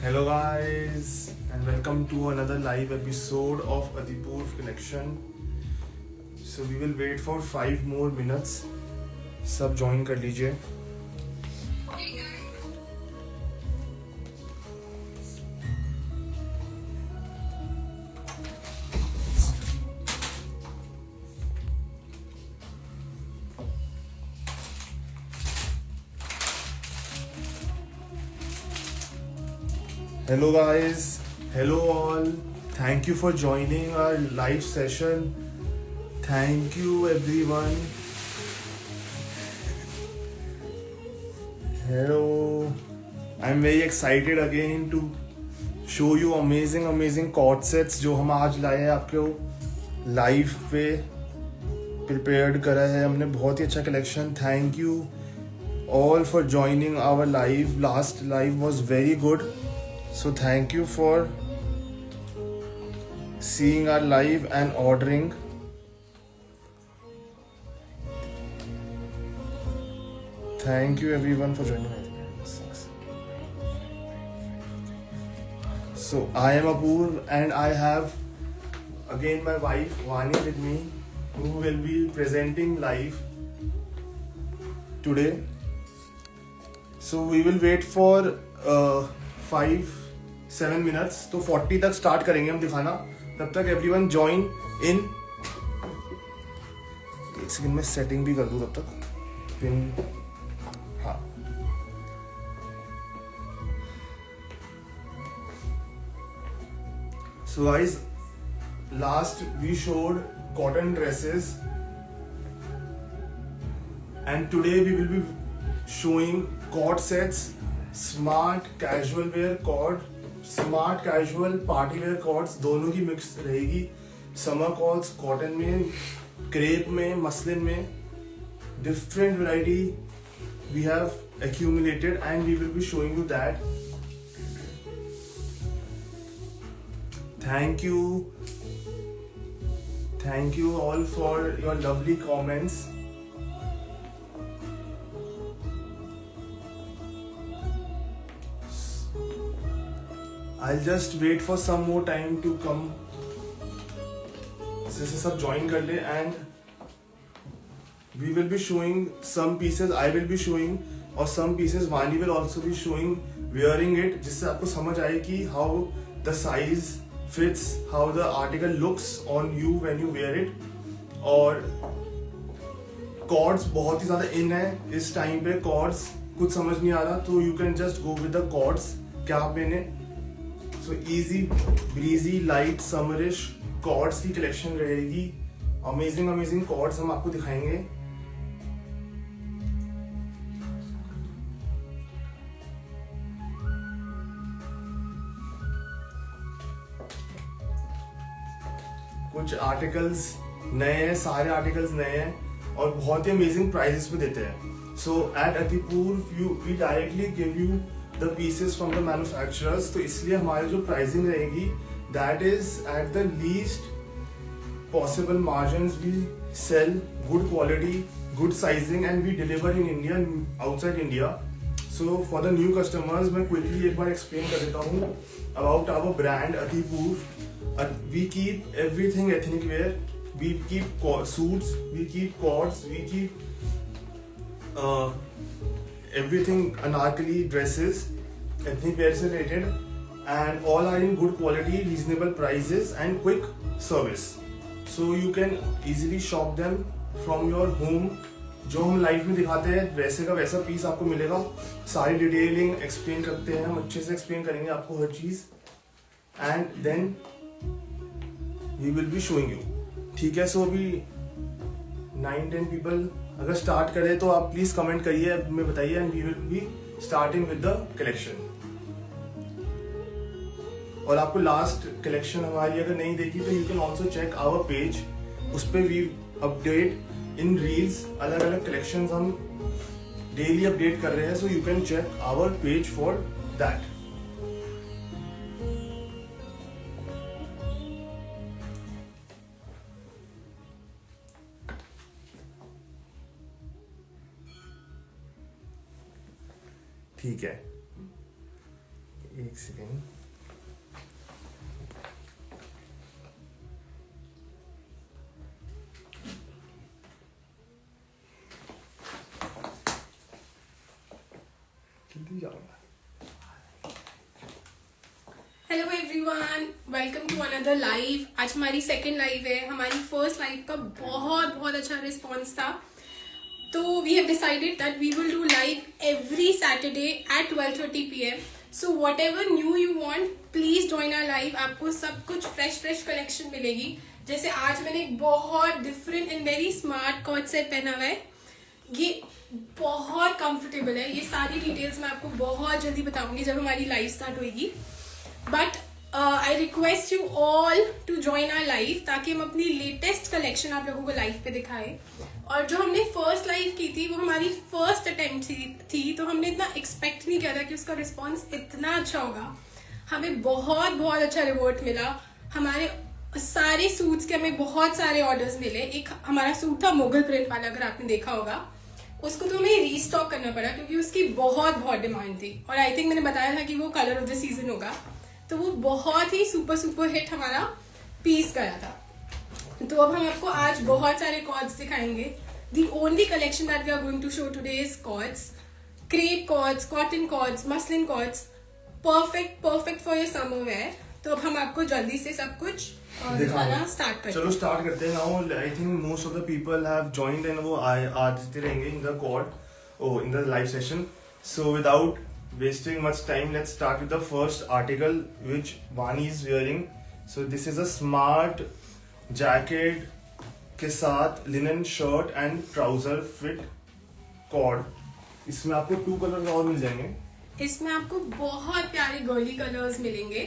Hello guys and welcome to another live episode of Adipurv Connection. So we will wait for 5 more minutes. सब join कर लीजिए. Hello guys, hello all. Thank you for joining our live session. Thank you everyone. Hello. I'm very excited again to show you amazing chord sets जो हम आज लाए हैं आपको live पे प्रिपेयर्ड करा है हमने. बहुत ही अच्छा collection. Thank you all for joining our live. Last live was very good. So thank you for seeing our live and ordering. Thank you everyone for joining. So I am Apurv and I have again my wife Vani with me, who will be presenting live today. So we will wait for 5-7 minutes. तो 40 तक start करेंगे हम दिखाना. तब तक everyone join in. एक second में setting भी कर दूं तब तक. पिन. हाँ. So guys, last we showed cotton dresses and today we will be showing cord sets, smart casual wear cord, smart casual party wear cords दोनों की मिक्स रहेगी. समर कॉर्ड्स कॉटन में, क्रेप में, मसलिन में, different variety we have accumulated and we will be showing you that. Thank you all for your lovely comments. I'll just wait for some more time to come. जैसे सब join कर ले and we will be showing some pieces. I will be showing और some pieces Vani will also be showing wearing it, जिससे आपको समझ आए कि how the size fits, how the article looks on you when you wear it. और cords बहुत ही ज़्यादा in है इस time पे. cords कुछ समझ नहीं आ रहा तो you can just go with the cords. क्या पहने. So easy, breezy, light, summerish chords की collection रहेगी. Amazing chords हम आपको दिखाएंगे. कुछ articles नए हैं, सारे articles नए हैं और बहुत ही amazing prices पे देते हैं. So at Adipurv we directly give you the pieces from the manufacturers. तो इसलिए हमारी जो pricing रहेगी that is at the least possible margins. We sell good quality, good sizing and we deliver in India and outside India. So for the new customers मैं quickly एक बार explain कर देता हूँ about our brand Adipurv. We keep everything ethnic wear. We keep suits, we keep cords, we keep everything anarkali dresses, ethnic wear से related, and all are in good quality, reasonable prices and quick service. So you can easily shop them from your home. जो हम live में दिखाते हैं वैसे का वैसा piece आपको मिलेगा. सारी डिटेलिंग एक्सप्लेन करते हैं हम, अच्छे से एक्सप्लेन करेंगे आपको हर चीज. And then we will be showing you. ठीक है. सो अभी 9-10 पीपल अगर स्टार्ट करें तो आप प्लीज कमेंट करिए, हमें बताइए and we will be starting with the collection. और आपको लास्ट कलेक्शन हमारी अगर नहीं देखी तो you can also check our page. उस पर वी अपडेट इन रील्स. अलग अलग कलेक्शंस हम डेली अपडेट कर रहे हैं. So you can check our page for that. ठीक है. एक सेकेंड, जल्दी जाऊंगा। Hello everyone, welcome to another live. आज हमारी सेकंड लाइव है। हमारी फर्स्ट लाइव का बहुत बहुत अच्छा रिस्पांस था, तो we have decided that we will do live every Saturday at 12:30 PM. So whatever new you want, please join our live. आपको सब कुछ फ्रेश कलेक्शन मिलेगी। जैसे आज मैंने एक बहुत different and very smart cord set पहना हुआ है। ये बहुत कंफर्टेबल है। ये सारी डिटेल्स मैं आपको बहुत जल्दी बताऊंगी जब हमारी लाइव स्टार्ट होगी। But I request you all to join our live, ताकि हम अपनी लेटेस्ट कलेक्शन आप लोगों को लाइव पे दिखाएं। और जो हमने फर्स्ट लाइव की थी वो हमारी फर्स्ट अटेम्प्ट थी, तो हमने इतना एक्सपेक्ट नहीं किया था कि उसका रिस्पॉन्स इतना अच्छा होगा। हमें बहुत बहुत अच्छा रिवॉर्ड मिला। हमारे सारे सूट्स के हमें बहुत सारे ऑर्डर्स मिले। एक हमारा सूट था मुगल प्रिंट वाला, अगर आपने देखा होगा, उसको तो हमें रीस्टॉक करना पड़ा क्योंकि उसकी बहुत डिमांड थी। और आई थिंक मैंने बताया था कि वो कलर ऑफ द सीजन होगा, तो वो बहुत ही सुपर हिट हमारा पीस गया था। तो अब हम आपको आज बहुत सारे कॉर्ड्स दिखाएंगे। The only collection that we are going to show today is cords, crepe cords, cotton cords, muslin cords, perfect for your summer wear. तो अब हम आपको जल्दी से सब कुछ दिखाना स्टार्ट करते हैं। चलो स्टार्ट करते हैं। Now I think most of the people have joined and वो आते रहेंगे in the cord in the live session. So without wasting much time, let's start with the first article which Vani is wearing. So this is a smart jacket के साथ linen shirt and trouser fit cord. इसमें आपको 2 colour और मिल जाएंगे। इसमें आपको बहुत प्यारे गर्ली कलर्स मिलेंगे।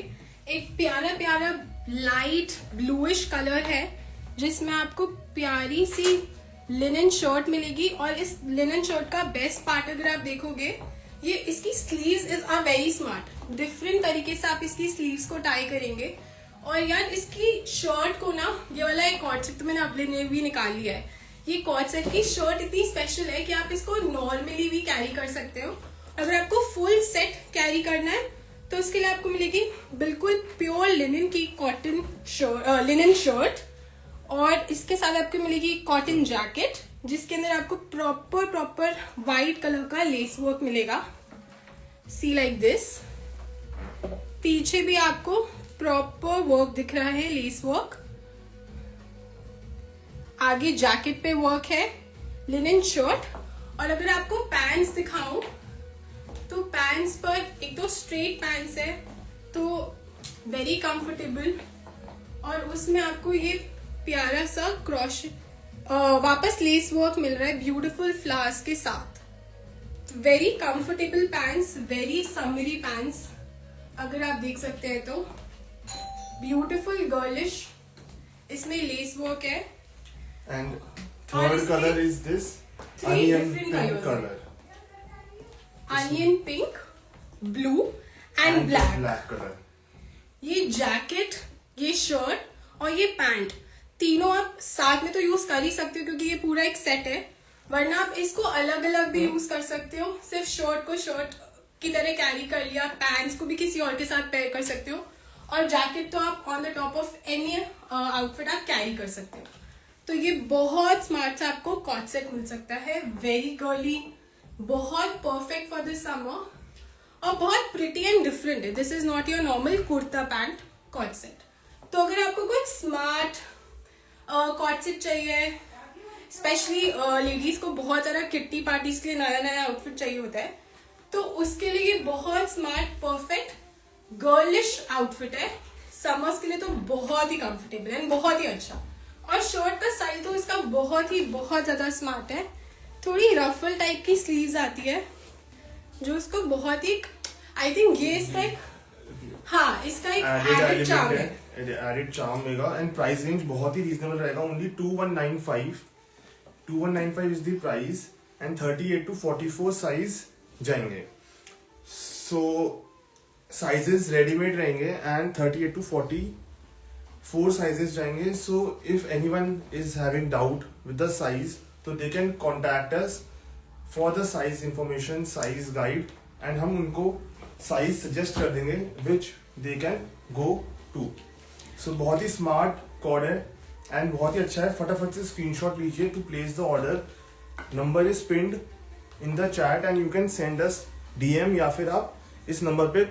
एक प्यारा लाइट ब्लूइश कलर है जिसमें आपको प्यारी सी लिनन शर्ट मिलेगी। और इस लिनन शर्ट का बेस्ट पार्ट अगर आप देखोगे, ये इसकी sleeves is are very smart. Different तरीके से आप इसकी स्लीव्स को टाई करेंगे। और यार इसकी शर्ट को ना, ये वाला एक कॉर्ड सेट तो मैंने अपने लिए भी निकाल लिया है। ये कॉर्ड सेट की शर्ट इतनी स्पेशल है कि आप इसको नॉर्मली भी कैरी कर सकते हो। अगर आपको फुल सेट कैरी करना है तो उसके लिए आपको मिलेगी बिल्कुल प्योर लिनन की कॉटन लिनन शर्ट, और इसके साथ आपको मिलेगी कॉटन जैकेट जिसके अंदर आपको प्रॉपर व्हाइट कलर का लेस वर्क मिलेगा। सी लाइक दिस। पीछे भी आपको प्रॉपर वर्क दिख रहा है, लेस वर्क। आगे जैकेट पे वर्क है, लिनन शर्ट। और अगर आपको पैंट्स दिखाऊं तो पैंट्स पर एक तो स्ट्रेट पैंट्स है, तो वेरी कंफर्टेबल। और उसमें आपको ये प्यारा सा क्रॉश वापस लेस वर्क मिल रहा है ब्यूटीफुल फ्लावर्स के साथ। Very comfortable pants, very summary pants अगर आप देख सकते हैं तो। ब्यूटीफुल गर्लिश इसमें लेस वर्क है। And third colour is this onion pink colour, onion pink, blue and black colour. ये जैकेट, ये शर्ट और ये पैंट तीनों आप साथ में तो यूज कर ही सकते हो क्योंकि ये पूरा एक सेट है। वरना आप इसको अलग अलग भी यूज कर सकते हो। सिर्फ शर्ट को शर्ट की तरह कैरी कर लिया, पैंट्स को भी किसी और के साथ पेयर कर सकते हो, और जैकेट तो आप on the top of any outfit आप कैरी कर सकते हो। तो ये बहुत स्मार्ट सा आपको कॉर्ड सेट मिल सकता है। वेरी गर्ली, बहुत परफेक्ट फॉर दिस समर और बहुत प्रिटी एंड डिफरेंट है। This is not your normal kurta pant cord set. तो अगर आपको कोई स्मार्ट कॉर्ड सेट चाहिए, स्पेशली लेडीज को बहुत सारा किट्टी पार्टीज के लिए नया आउटफिट चाहिए होता है, तो उसके लिए ये बहुत स्मार्ट परफेक्ट गर्लिश आउटफिट है। समर्स के लिए तो बहुत ही कंफर्टेबल है, बहुत ही अच्छा। और शर्ट का स्टाइल तो इसका बहुत ज्यादा स्मार्ट है। थोड़ी रफल टाइप की स्लीव्स आती है जो उसको बहुत ही, आई थिंक ये इसका एक, हाँ इसका एक एडेड चार्म है। एडेड चार्म रहेगा एंड प्राइस रेंज बहुत ही रीजनेबल रहेगा। Only 2195 is the price and 38 to 44 size जाएंगे। सो साइजेस रेडीमेड रहेंगे एंड 38 to 44 साइजेस जाएंगे। So if anyone is having doubt with the size, तो they can contact us for the size information, size guide, and हम उनको size suggest कर देंगे विच they can go to. So बहुत ही smart co-ord है and बहुत ही अच्छा है। फटाफट से स्क्रीनशॉट लीजिए to place the order. Number is pinned in the chat and you can send us DM या फिर आप इस नंबर पे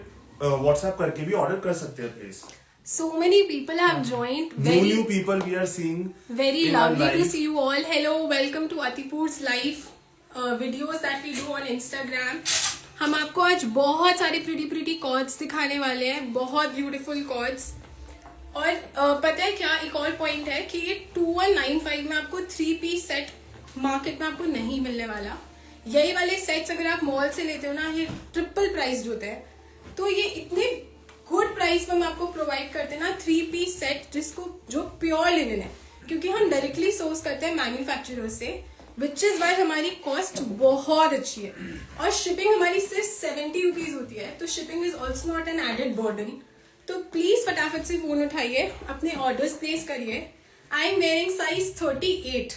व्हाट्सएप करके भी ऑर्डर कर सकते हैं please. So many people have joined. New people we are seeing. Very in our lovely to live. see you all. Hello, welcome to Atipur's live videos that we do on Instagram. हम आपको आज बहुत सारे pretty chords दिखाने वाले हैं, बहुत beautiful chords. और पता है क्या, एक और पॉइंट है कि ये 2195 में आपको 3-piece सेट मार्केट में आपको नहीं मिलने वाला। यही वाले सेट्स अगर आप मॉल से लेते हो ना, ये ट्रिपल प्राइस होते हैं। तो ये इतने गुड प्राइस में हम आपको प्रोवाइड करते हैं ना 3-piece सेट, जिसको जो प्योर लिनन है, क्योंकि हम डायरेक्टली सोर्स करते हैं मैन्युफैक्चरर से, विच इज वाई हमारी कॉस्ट बहुत अच्छी है। और शिपिंग हमारी सिर्फ 70 रुपीज होती है, तो shipping is also not an added burden. तो प्लीज फटाफट से फोन उठाइए, अपने ऑर्डर्स प्लेस करिए। आई एम वेयरिंग साइज 38,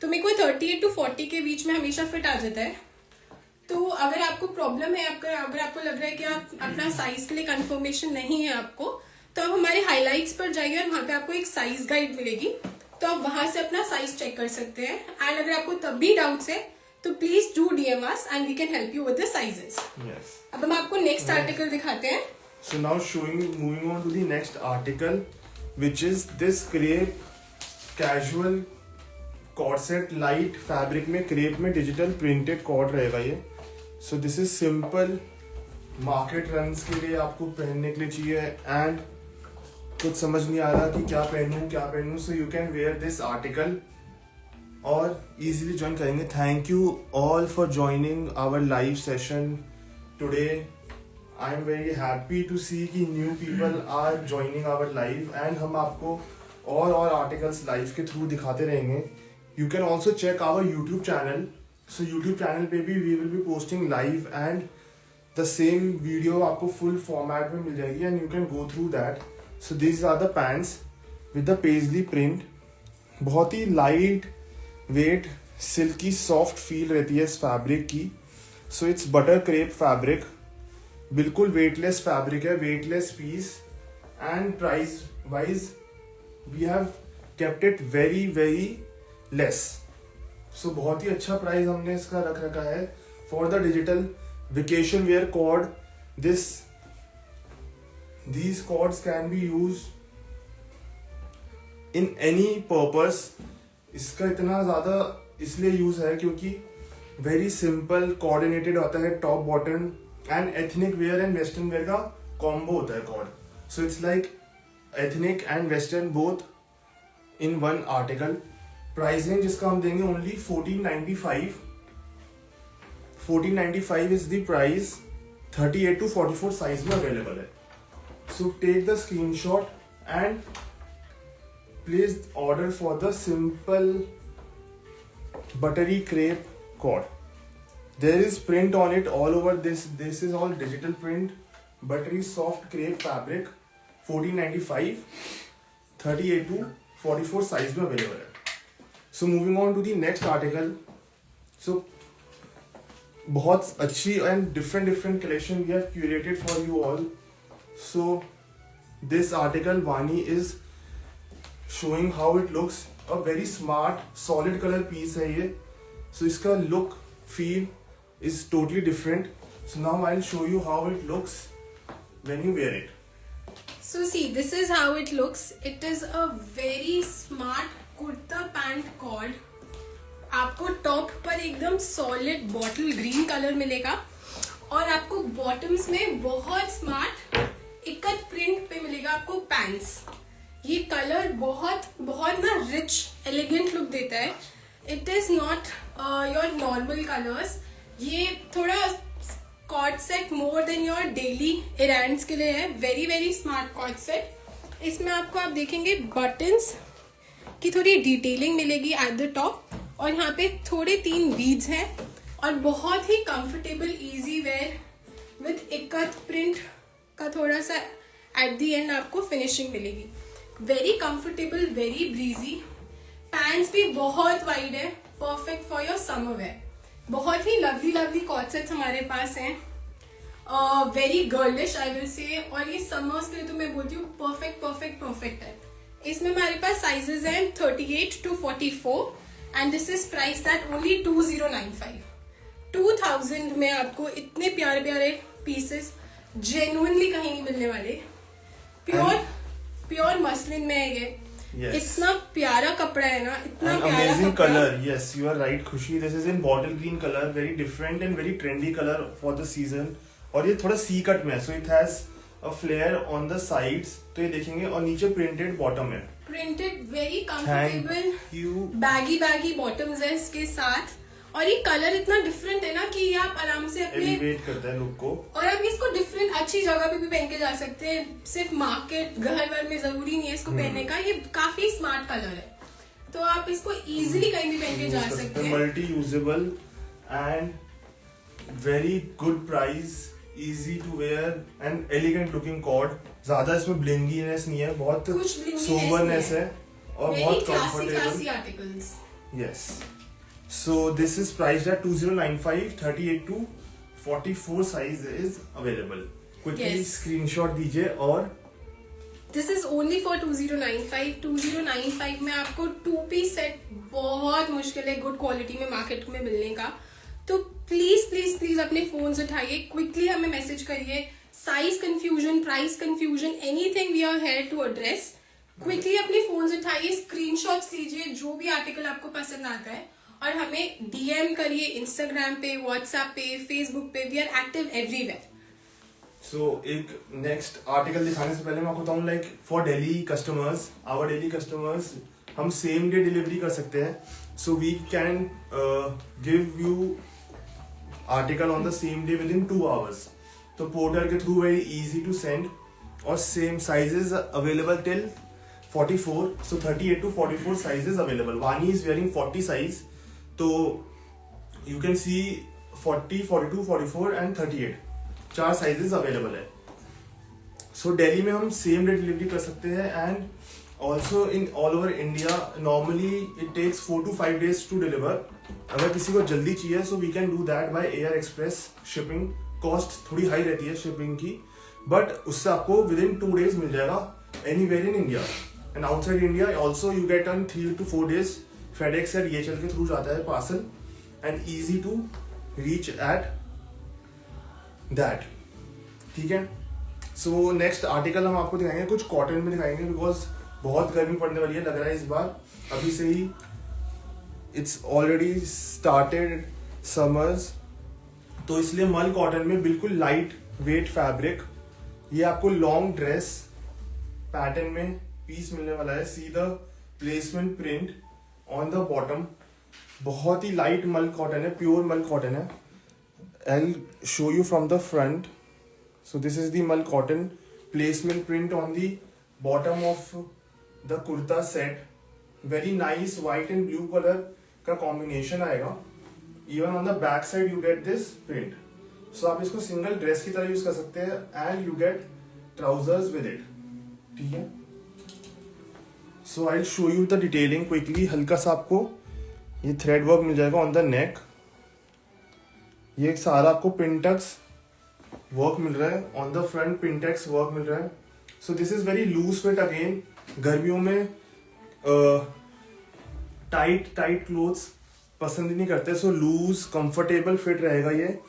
तो मेरे को 38 to 40 के बीच में हमेशा फिट आ जाता है। तो अगर आपको प्रॉब्लम है, अगर आपको लग रहा है कि आप अपना साइज के लिए कंफर्मेशन नहीं है आपको, तो आप हमारे हाइलाइट्स पर जाइए और वहां पे आपको एक साइज गाइड मिलेगी, तो आप वहां से अपना साइज चेक कर सकते हैं। एंड अगर आपको तब भी डाउट्स है तो please do DM us and we can help you with the sizes. अब हम आपको नेक्स्ट आर्टिकल दिखाते हैं। So now moving on to the next article, which is this crepe casual cord set, light fabric में crepe में digital printed cord रहेगा ये। So this is simple, market runs के लिए आपको पहनने के लिए चाहिए and कुछ समझ नहीं आ रहा कि क्या पहनूं, so you can wear this article और easily join करेंगे। Thank you all for joining our live session today. I am very happy to see कि new people are joining our live and हम आपको और articles live के through दिखाते रहेंगे। You can also check our YouTube channel. So YouTube channel पे भी we will be posting live and the same video आपको full format में मिल जाएगी and you can go through that. So these are the pants with the paisley print. बहुत ही light weight, silky soft feel रहती है इस fabric की। So it's butter crepe fabric. बिल्कुल weightless fabric है, weightless piece and price wise we have kept it very less. So बहुत ही अच्छा प्राइस हमने इसका रख रखा है for the digital vacation wear co-ord. These co-ords can be use in any purpose. इसका इतना ज्यादा इसलिए यूज है क्योंकि वेरी सिंपल कोऑर्डिनेटेड होता है, top bottom and ethnic wear and western wear का कॉम्बो होता है cord. So it's like ethnic and western both in one article. Price range जिसका हम देंगे only 1495। 1495 is the price. 38 to 44 size में available है। So take the screenshot and place order for the simple buttery crepe cord. There is print on it all over this. This is all digital print, buttery soft crepe fabric. 1495, 38 to 44 size में available है. So moving on to the next article. So बहुत अच्छी and different collection we have curated for you all. So this article Vani is showing how it looks. A very smart solid color piece है ये. So इसका look feel is totally different. So now I'll show you how it looks when you wear it. So see, this is how it looks. It is a very smart kurta pant cord. आपको top पर एकदम solid bottle green colour मिलेगा और आपको bottoms में बहुत smart ikat print पे मिलेगा आपको पैंट्स। ये कलर बहुत ना रिच एलिगेंट लुक देता है। It is not your normal colours. ये थोड़ा co-ord set more than your daily errands के लिए है। Very smart cord set. इसमें आपको आप देखेंगे बटन्स की थोड़ी डिटेलिंग मिलेगी एट द टॉप और यहाँ पे थोड़े 3 बीड्स हैं और बहुत ही comfortable easy wear with ikat print का थोड़ा सा एट द एंड आपको फिनिशिंग मिलेगी। Very comfortable, very breezy. Pants भी बहुत वाइड है, perfect for your summer wear. बहुत ही लवली कॉर्ड सेट्स हमारे पास हैं very girlish I will say, और ये समर्स के लिए तो मैं बोलती हूँ परफेक्ट परफेक्ट परफेक्ट है। इसमें हमारे पास साइजेस हैं 38 to 44 and this is price that only 2095। 2000 में आपको इतने प्यारे प्यारे पीसेस जेन्युइनली कहीं नहीं मिलने वाले। प्योर मसलिन में है ये। Yes. इतना प्यारा कपड़ा है ना, इतना An प्यारा amazing कपड़ा। color. Yes, you are right, खुशी. This is in bottle green color, very different and very trendy color for the season. और ये थोड़ा C cut में है, so it has a flare on the sides. तो ये देखेंगे, और नीचे printed bottom है. Printed very comfortable Thank you. Baggy bottoms है इसके साथ, और ये कलर इतना डिफरेंट है ना कि ये आप आराम से अपने Elevate करता है look को. और आप इसको डिफरेंट अच्छी जगह पे भी पहन के जा सकते हैं, सिर्फ मार्केट घर वर में जरूरी नहीं है इसको पहनने का। ये काफी स्मार्ट कलर है, तो आप इसको इजीली कहीं भी पहन के जा सकते हैं। Multi usable and very good price, easy to wear and elegant looking cord. ज्यादा इसमें ब्लिंगीनेस नहीं है, बहुत कुछ blinginess सोबरनेस नहीं है और बहुत classy comfortable. Articles. Yes. So this is priced at 2095, 38 to 44 size is available. Quickly Yes. screenshot दीजिए और दिस इज ओनली फॉर 2095। 2095 में आपको 2-piece सेट बहुत मुश्किल है गुड क्वालिटी में मार्केट में मिलने का। तो प्लीज प्लीज प्लीज अपने फोन उठाइए, क्विकली हमें मैसेज करिए। Size confusion, price confusion, anything we are here to address. Quickly अपने फोन उठाइए, स्क्रीनशॉट्स लीजिए जो भी आर्टिकल आपको पसंद आता है, और हमें डीएम करिए इंस्टाग्राम पे, व्हाट्सएप पे, फेसबुक पे। We are active everywhere. so एक नेक्स्ट आर्टिकल दिखाने से पहले मैं आपको बताऊं, like for daily customers, our daily customers, हम सेम डे डिलीवरी कर सकते हैं। So we can give you article on the same day within 2 hours. तो पोर्टर के through very easy to send, और same sizes available till 44. So 38 to 44 sizes available. Vani is wearing 40 size. तो you can see 40, 42, 44 and 38. 4 sizes available है. So Delhi में हम same day delivery कर सकते हैं, and also in all over India normally it takes 4 to 5 days to deliver. अगर किसी को जल्दी चाहिए so we can do that by air express shipping. Cost थोड़ी हाई रहती है shipping की, but उससे आपको within 2 days मिल जाएगा anywhere in India. And outside India also you get on 3 to 4 days. FedEx या DHL के थ्रू जाता है parcel, and easy to reach at that. ठीक है. So next article हम आपको दिखाएंगे, कुछ कॉटन में दिखाएंगे, बिकॉज बहुत गर्मी पड़ने वाली है लग रहा है इस बार। अभी से ही इट्स ऑलरेडी स्टार्टेड समर्स, तो इसलिए मल कॉटन में बिल्कुल लाइट वेट फैब्रिक, ये आपको लॉन्ग ड्रेस पैटर्न में पीस मिलने वाला है। See the placement print on the bottom, बहुत ही लाइट मल कॉटन है, प्योर मल कॉटन है। I show you from the front. So this is the mul cotton placement print on the bottom of the kurta set. Very nice white and blue colour का combination आएगा। Even on the back side you get this print. So आप इसको single dress की तरह use कर सकते हैं, and you get trousers with it. ठीक है। So I show you the detailing quickly. हल्का सा आपको ये थ्रेड वर्क मिल जाएगा ऑन द नेक। ये सारा आपको पिंटेक्स वर्क मिल रहा है on the front, pintucks work मिल रहा है। So this is very loose fit. Again गर्मियों में टाइट क्लोथ्स पसंद नहीं करते, सो लूज कंफर्टेबल फिट रहेगा ये,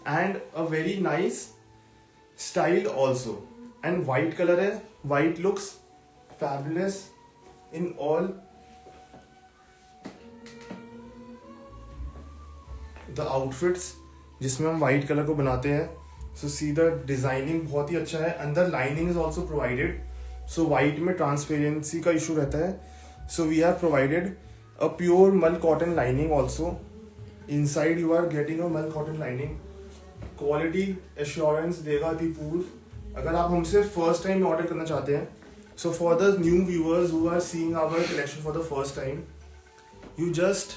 and a very nice style also. And white colour है, white looks fabulous in all the outfits जिसमें हम व्हाइट कलर को बनाते हैं। सो सी द डिजाइनिंग बहुत ही अच्छा है। अंदर lining is also provided. So white में ट्रांसपेरेंसी का इशू रहता है, so we have provided a pure mul cotton lining also. Inside you are getting a mul cotton lining. Quality assurance देगा अतिपूर्व। अगर आप हमसे फर्स्ट टाइम ऑर्डर करना चाहते हैं, so for the new viewers who are seeing our collection for the first time, you just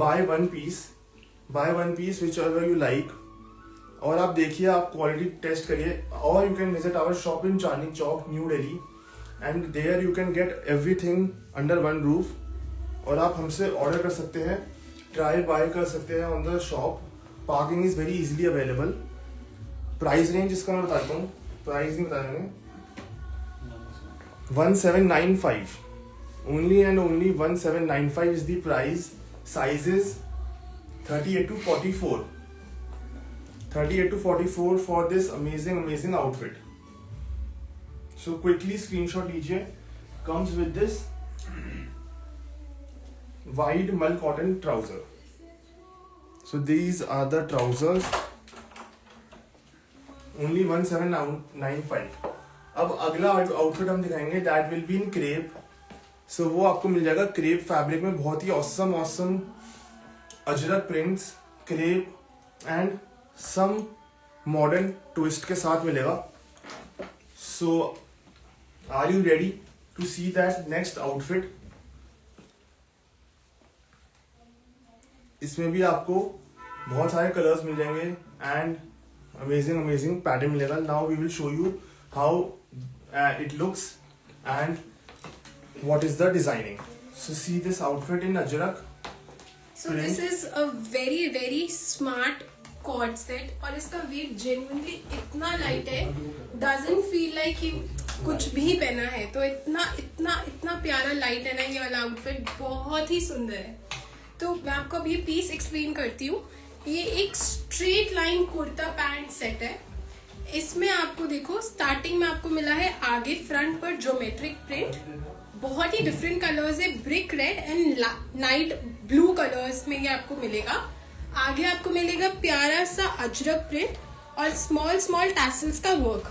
buy one piece whichever you like, और आप देखिए, आप क्वालिटी टेस्ट करिए, or you can visit our shop in Chandni Chowk, New Delhi, and there you can get everything under one roof. और आप हमसे order कर सकते हैं, ट्राई बाय कर सकते हैं on the shop. Parking is very easily available. Price range इसका मैं बताता हूँ, प्राइस नहीं बताया मैंने, 1795, only and only 1795 is the price. Sizes 38 to 44, 38 to 44 for this amazing outfit. So quickly screenshot लीजिए. Comes with this wide mull cotton trouser. So these are the trousers. Only 1795. अब अगला आउटफिट हम दिखाएंगे, that will be in crepe. So वो आपको मिल जाएगा crepe fabric में, बहुत ही awesome Ajrak prints, crepe and some modern twist के साथ मिलेगा. So are you ready to see that next outfit? इसमें भी आपको बहुत सारे कलर्स मिल जाएंगे एंड अमेजिंग पैटर्न मिलेगा. Now we will show you how it looks and what is the designing. So see this outfit in Ajrak. So this is a very smart cord set और इसका wait genuinely इतना light है, doesn't feel like कि कुछ भी पहना है. तो इतना प्यारा लाइट है ना ये वाला आउटफिट, बहुत ही सुंदर है. तो मैं आपको अभी पीस एक्सप्लेन करती हूँ. ये एक straight line kurta pant set है. इसमें आपको देखो स्टार्टिंग में आपको मिला है आगे फ्रंट पर ज्योमेट्रिक प्रिंट, बहुत ही डिफरेंट कलर्स है, brick red and night blue colours में ये आपको मिलेगा. आगे आपको मिलेगा प्यारा सा अजरक प्रिंट और स्मॉल टैसल्स का वर्क.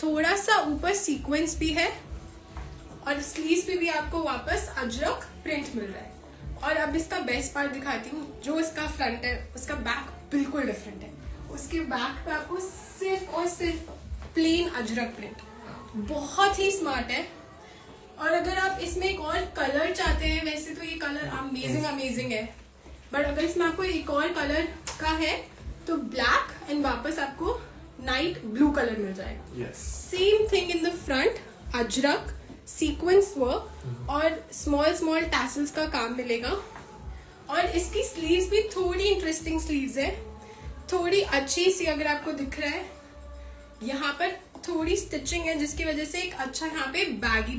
थोड़ा सा ऊपर सीक्वेंस भी है और स्लीव्स पे भी आपको वापस अजरक प्रिंट मिल रहा है. और अब इसका बेस्ट पार्ट दिखाती हूँ. जो इसका फ्रंट है उसका बैक बिल्कुल डिफरेंट है. उसके बैक पे आपको सिर्फ और सिर्फ प्लेन अजरक प्रिंट, बहुत ही स्मार्ट है. और अगर आप इसमें एक और कलर चाहते हैं, वैसे तो ये कलर अमेजिंग है, बट अगर इसमें आपको एक और कलर का है तो ब्लैक एंड वापस आपको नाइट ब्लू कलर मिल जाएगा. Same thing in the front, Ajrak sequence work और स्मॉल टैसल्स का काम मिलेगा. और इसकी स्लीव्स भी थोड़ी इंटरेस्टिंग स्लीव्स है, थोड़ी अच्छी सी. अगर आपको दिख रहा है यहाँ पर थोड़ी स्टिचिंग है, जिसकी वजह से एक अच्छा यहाँ पे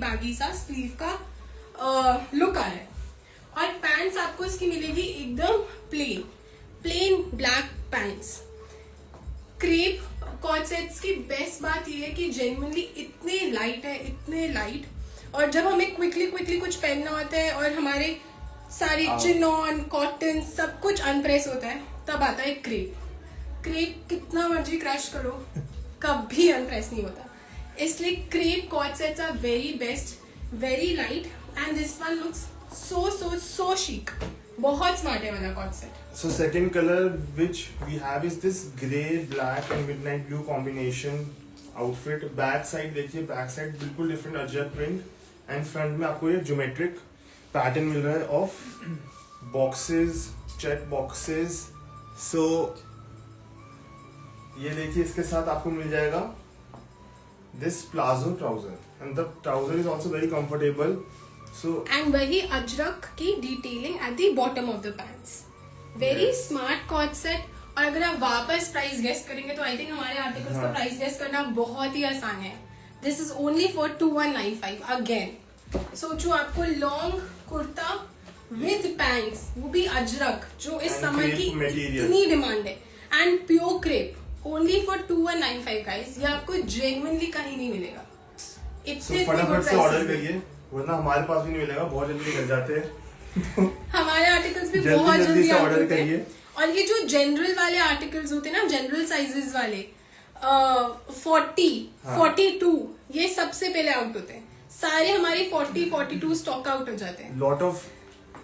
बैगी सा स्लीव का लुक आ रहा है. और पैंट्स आपको इसकी मिलेगी एकदम plain black pants. Crepe cord sets की बेस्ट बात ये है कि जेन्युइनली इतने लाइट. और जब हमें क्विकली कुछ पहनना होता है और हमारे सारे चिनॉन कॉटन सब कुछ अनप्रेस होता है, तब आता है क्रेप. कितना मर्जी क्रश करो कभी अनप्रेस नहीं होता. इसलिए crepe cord sets are very best, very light and this one looks so chic. बहुत स्मार्ट है वाला cord set. So second color which we have is this grey, black and midnight blue combination outfit. Back side देखिए, back side बिल्कुल different ajrak print and front में आपको ये geometric pattern मिल रहा है of boxes, check boxes. So ये देखिए, इसके साथ आपको मिल जाएगा this palazzo trouser and the trouser is also very comfortable. So and वही अजरक की detailing at the bottom of the pants. Very smart cord set. और अगर आप वापस प्राइस गेस करेंगे तो आई थिंक हमारे आर्टिकल्स का प्राइस गेस करना बहुत ही आसान है. This is only for 2195 again. सोचो आपको लॉन्ग कुर्ता विद पैंट्स, वो भी अजरक, जो इस समय की इतनी डिमांड है, and pure crepe, only for 2195 guys. ये आपको जेन्युइनली कहीं नहीं मिलेगा. इतने फटाफट से ऑर्डर करिए, वरना हमारे पास भी नहीं मिलेगा, बहुत जल्दी निकल जाते हैं. हमारे आर्टिकल्स भी बहुत जल्दी ऑर्डर करिए. और ये जो जनरल वाले आर्टिकल्स होते हैं ना, जनरल साइजेस वाले 40, 42, ये सबसे पहले आउट होते हैं. सारे हमारे 40, 42 स्टॉक आउट हो जाते हैं. Lot of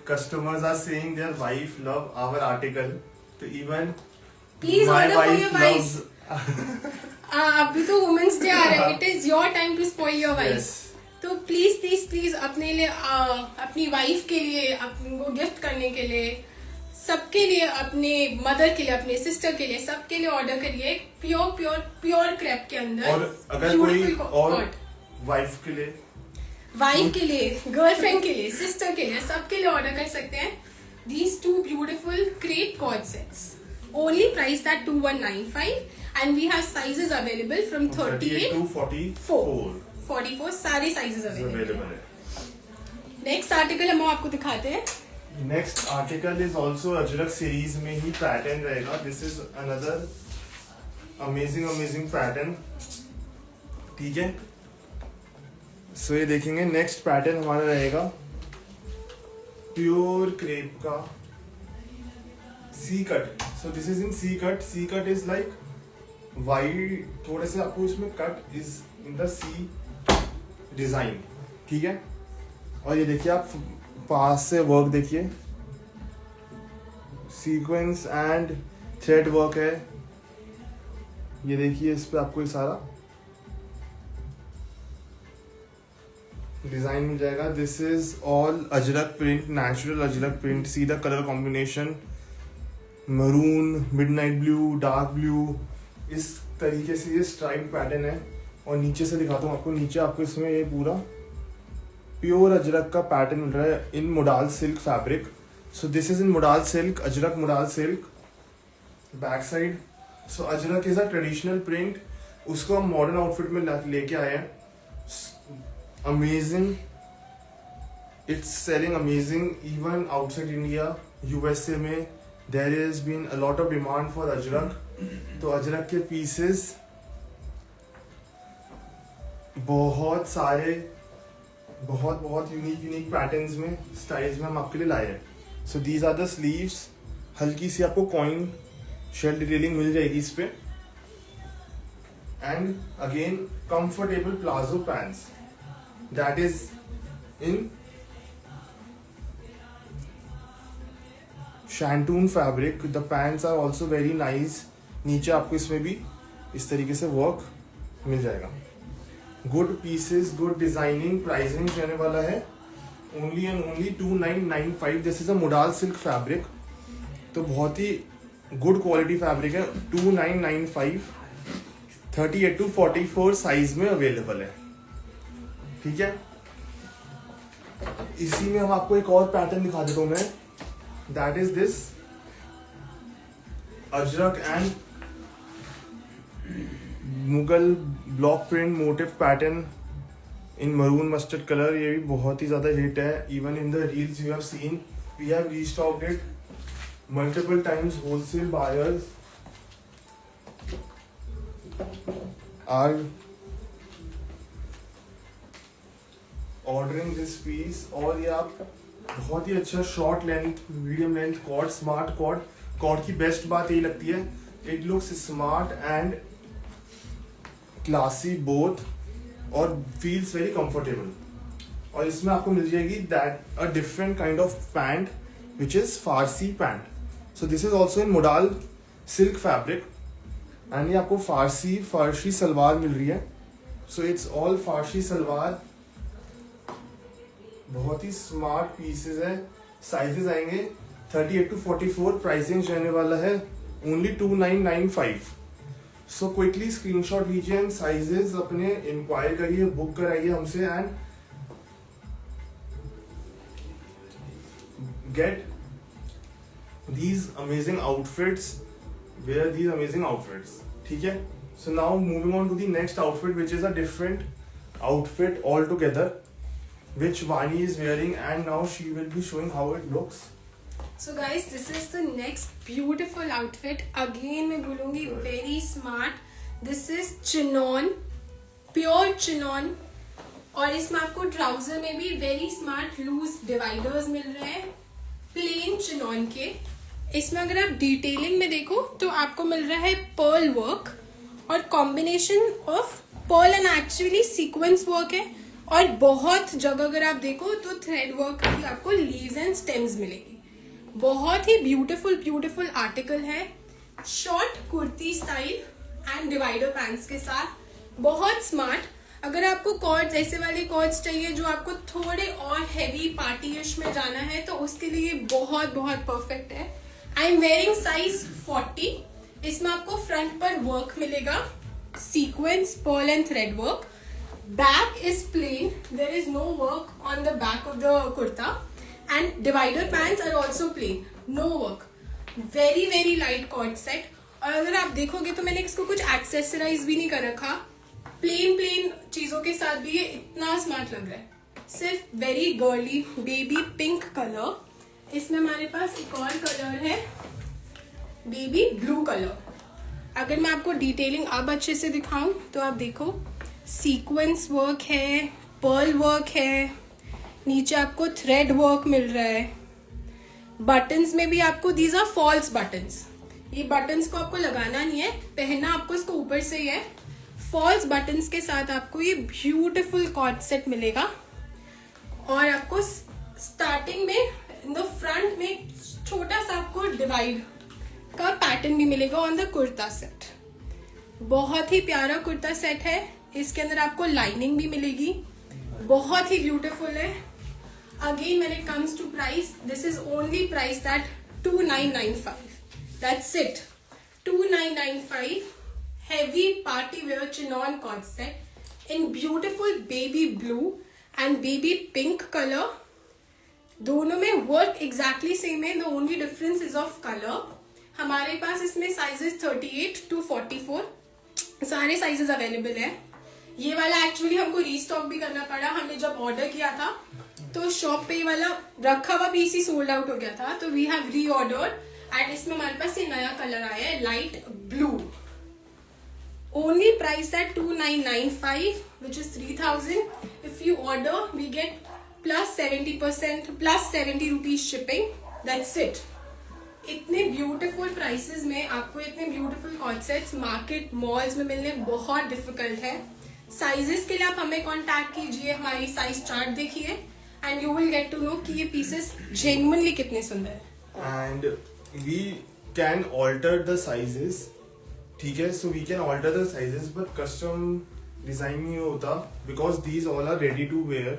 customers are saying their wife love our article. तो even please order for your wifes. अभी तो वुमेन्स डे आ रहा है. It is your time to spoil your wifes. तो प्लीज अपने लिए, अपनी वाइफ के लिए, उनको गिफ्ट करने के लिए, सबके लिए, अपने मदर के लिए, अपने सिस्टर के लिए, सबके लिए ऑर्डर करिए प्योर क्रेप के अंदर. और अगर कोई और वाइफ के लिए, गर्लफ्रेंड के लिए, सिस्टर के लिए, सबके लिए ऑर्डर कर सकते हैं. These two beautiful crepe cord sets. Only priced at 2195. And we have sizes available from 38 to 44 44 सारे साइजेस अवेलेबल अवेलेबल है. नेक्स्ट आर्टिकल हम आपको दिखाते हैं. Next article is also ajrak series में ही पैटर्न रहेगा. This is another amazing pattern. ठीक है, सो ये देखेंगे नेक्स्ट पैटर्न हमारा रहेगा प्योर क्रेप का C cut. So this is in C cut. C cut is like wide, थोड़े से आपको इसमें cut is in the C design. ठीक है, और ये देखिए आप पास से वर्क देखिए, सीक्वेंस एंड थ्रेड वर्क है. ये देखिए इस पे आपको ये सारा डिजाइन मिल जाएगा. This is all Ajrak print, natural Ajrak print. See the colour combination, maroon, midnight blue, dark blue. इस तरीके से ये स्ट्राइप पैटर्न है. और नीचे से दिखाता हूँ आपको. नीचे आपको इसमें ये पूरा प्योर अजरक का पैटर्न मिल रहा है in modal silk fabric. So this is in modal silk, Ajrak modal silk. Back side. So Ajrak is a traditional print, उसको हम मॉडर्न आउटफिट में लेके आए हैं. Amazing, it's selling amazing even outside India. USA में there is been a lot of demand for Ajrak. तो अजरक के pieces बहुत सारे, बहुत यूनिक पैटर्न्स में, स्टाइल्स में हम आपके लिए लाए हैं. So these are the sleeves. हल्की सी आपको कॉइन शेल डिटेलिंग मिल जाएगी इस पे. And again comfortable palazzo pants that is in shantung fabric. The pants are also very nice. नीचे आपको इसमें भी इस तरीके से वर्क मिल जाएगा. Good pieces, good designing. Pricing रहने वाला है only and only 2995. This is a modal silk fabric, तो बहुत ही गुड क्वालिटी फैब्रिक है. 2995, 38 to 44 साइज में अवेलेबल है. ठीक है, इसी में हम आपको एक और पैटर्न दिखा देता हूं मैं. That is this Ajrak and Mughal block print motif pattern in maroon mustard colour. ये भी बहुत ही ज्यादा हिट है. Even in the reels you have seen, we have restocked it multiple times. Wholesale buyers are ordering this piece. और ये आप बहुत ही अच्छा short length, medium length co-ord, smart co-ord. Co-ord की बेस्ट बात यही लगती है, it looks smart and classy both और फील्स वेरी कंफर्टेबल. और इसमें आपको मिल जाएगी that a different kind of pant which is Farsi pant. So this is also in modal silk fabric and ये आपको फारसी सलवार मिल रही है. सो इट्स ऑल फारसी सलवार. बहुत ही स्मार्ट पीसेस है. साइजेस आएंगे 38 to 44. प्राइसिंग रहने वाला है ओनली 2995. सो क्विकली स्क्रीनशॉट लीजिए एंड साइजेस अपने इंक्वायर करिए, बुक कराइए हमसे and gate these amazing outfits, wear these amazing outfits. ठीक है, so now moving on to the next outfit which is a different outfit altogether which Vani is wearing and now she will be showing how it looks. So guys, this is the next beautiful outfit. Again मैं बोलूँगी very smart. This is chinon, pure chinon. और इसमें आपको trouser में भी very smart loose dividers मिल रहे हैं plane chinon के. इसमें अगर आप डिटेलिंग में देखो तो आपको मिल रहा है पर्ल वर्क और combination of pearl and actually sequence work है. और बहुत जगह अगर आप देखो तो थ्रेड वर्क की आपको लीव्स एंड स्टेम्स मिलेगी. बहुत ही ब्यूटीफुल आर्टिकल है. Short kurti style and divider pants के साथ. बहुत स्मार्ट. अगर आपको कॉर्ड्स ऐसे वाले कॉर्ड्स चाहिए जो आपको थोड़े और हैवी पार्टी-इश में जाना है तो उसके लिए बहुत परफेक्ट है. I am wearing size 40. इसमें आपको फ्रंट पर वर्क मिलेगा, sequins, pearl and thread work. Back is plain, there is no work on the back of the kurta and divider pants are also plain, no work. Very light cord set. और अगर आप देखोगे तो मैंने इसको कुछ एक्सेसराइज भी नहीं कर रखा, प्लेन चीजों के साथ भी ये इतना स्मार्ट लग रहा है। सिर्फ very girly baby pink colour. इसमें हमारे पास एक और कलर है बेबी ब्लू कलर। अगर मैं आपको डिटेलिंग अब अच्छे से दिखाऊं तो आप देखो, सीक्वेंस वर्क है, पर्ल वर्क है, नीचे आपको थ्रेड वर्क मिल रहा है। बटन्स में भी आपको दीज आर फॉल्स बटन्स, ये बटन्स को आपको लगाना नहीं है, पहनना आपको इसको ऊपर से ही है। फॉल्स बटन्स के साथ आपको ये ब्यूटीफुल कॉर्ड सेट मिलेगा। और आपको स्टार्टिंग में इन द फ्रंट में छोटा सा आपको डिवाइड का पैटर्न भी मिलेगा ऑन द कुर्ता सेट। बहुत ही प्यारा कुर्ता सेट है। इसके अंदर आपको लाइनिंग भी मिलेगी, बहुत ही ब्यूटीफुल है। Again when it comes to price, this is only price that 2995, that's it, 2995 heavy party wear chinon cord set in beautiful baby blue and baby pink color। दोनों में वर्क एग्जैक्टली सेम है, the only difference is of colour. हमारे पास इसमें sizes 38 to 44 सारे sizes available है। ये वाला actually हमको रीस्टॉक भी करना पड़ा, हमने जब ऑर्डर किया था तो शॉप पे ये वाला रखा हुआ पीस ही सोल्ड आउट हो गया था, तो वी हैव री ऑर्डर एंड इसमें हमारे पास ये नया कलर आया है light blue. Only price at 2995, which is 3000. If you order, we get plus 70%, plus 70 rupees shipping. That's it. इतने ब्यूटीफुल प्राइसेस में आपको इतने ब्यूटीफुल कॉन्सेप्ट्स मार्केट मॉल्स में मिलने बहुत डिफिकल्ट है। साइजेस के लिए आप हमें कांटेक्ट कीजिए, हमारी साइज चार्ट देखिए and you will get to know कि ये पीसेस जेन्युइनली कितने सुंदर है। And we can alter the sizes, ठीक है, so we can alter the sizes but custom design नहीं होता because these all are ready to wear.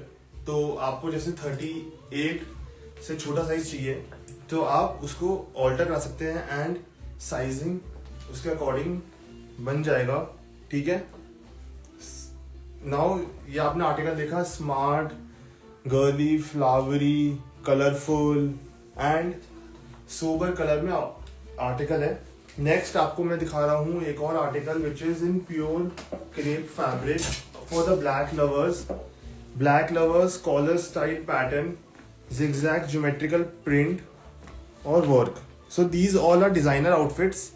तो आपको जैसे 38 से छोटा साइज चाहिए तो आप उसको ऑल्टर करा सकते हैं एंड साइजिंग उसके अकॉर्डिंग बन जाएगा, ठीक है। नाउ ये आपने आर्टिकल देखा, smart, girly, flowery, colourful and sober colour में आर्टिकल है। नेक्स्ट आपको मैं दिखा रहा हूँ एक और article which is in pure crepe fabric for the black lovers. Black lovers collar style pattern, zigzag geometrical print और work. So these all are designer outfits.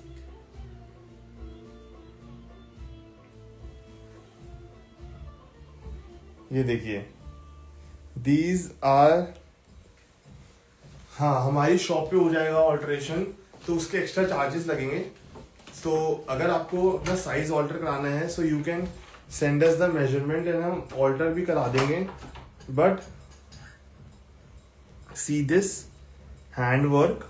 ये देखिए, दीज आर, हाँ हमारी शॉप पे हो जाएगा ऑल्टरेशन तो उसके एक्स्ट्रा चार्जेस लगेंगे। तो अगर आपको अपना साइज ऑल्टर कराना है so you can send us the measurement and हम ऑल्टर भी करा देंगे। But see this hand work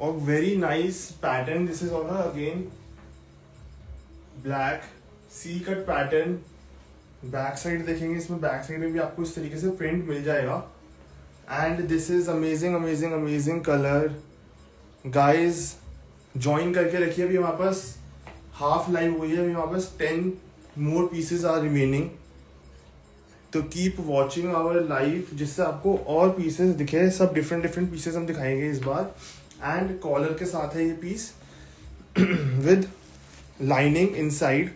और very nice pattern. This is on again black C cut pattern. Back side देखेंगे, इसमें बैक साइड में भी आपको इस तरीके से प्रिंट मिल जाएगा। And this is amazing amazing amazing colour. Guys join करके रखिए, अभी हमारे पास हाफ लाइव हुई है, अभी हमारे पास 10 मोर पीसेज आर रिमेनिंग। तो कीप वॉचिंग आवर लाइव जिससे आपको और पीसेस दिखे। सब डिफरेंट डिफरेंट पीसेस हम दिखाएंगे इस बार। एंड कॉलर के साथ है ये पीस विद लाइनिंग इनसाइड।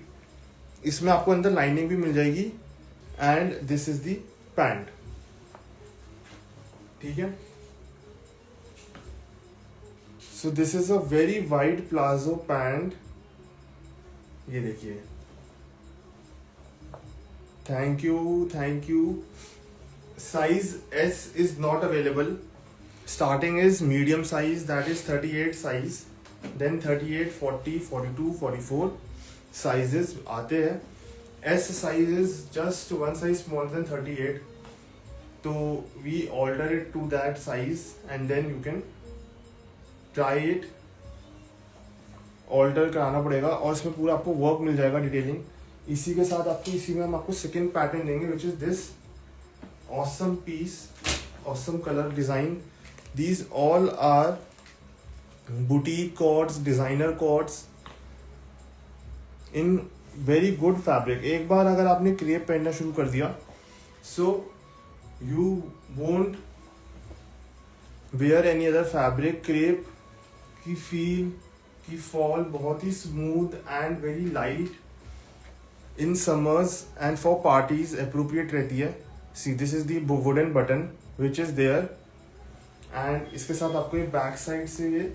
इसमें आपको अंदर लाइनिंग भी मिल जाएगी। And this is the pant, ठीक है। So this is a very wide palazzo pant. ये देखिए, thank you. Size S is not available. Starting is medium size, that is 38 size, then 38, 40, 42, 44 sizes आते हैं। S size is just one size smaller than 38, तो we alter it to that size and then you can try it. Alter कराना पड़ेगा और इसमें पूरा आपको work मिल जाएगा, डिटेलिंग। इसी के साथ आपको इसी में हम आपको सेकेंड पैटर्न देंगे which is this awesome piece, awesome colour design. These all are boutique co-ords, designer co-ords in very good fabric. एक बार अगर आपने क्रेप पहनना शुरू कर दिया so you won't wear any other fabric. Crepe की फील की फॉल बहुत ही smooth and very light in summers and for parties appropriate रहती है। See this is the wooden button which is there and इसके साथ आपको ये बैक साइड से ये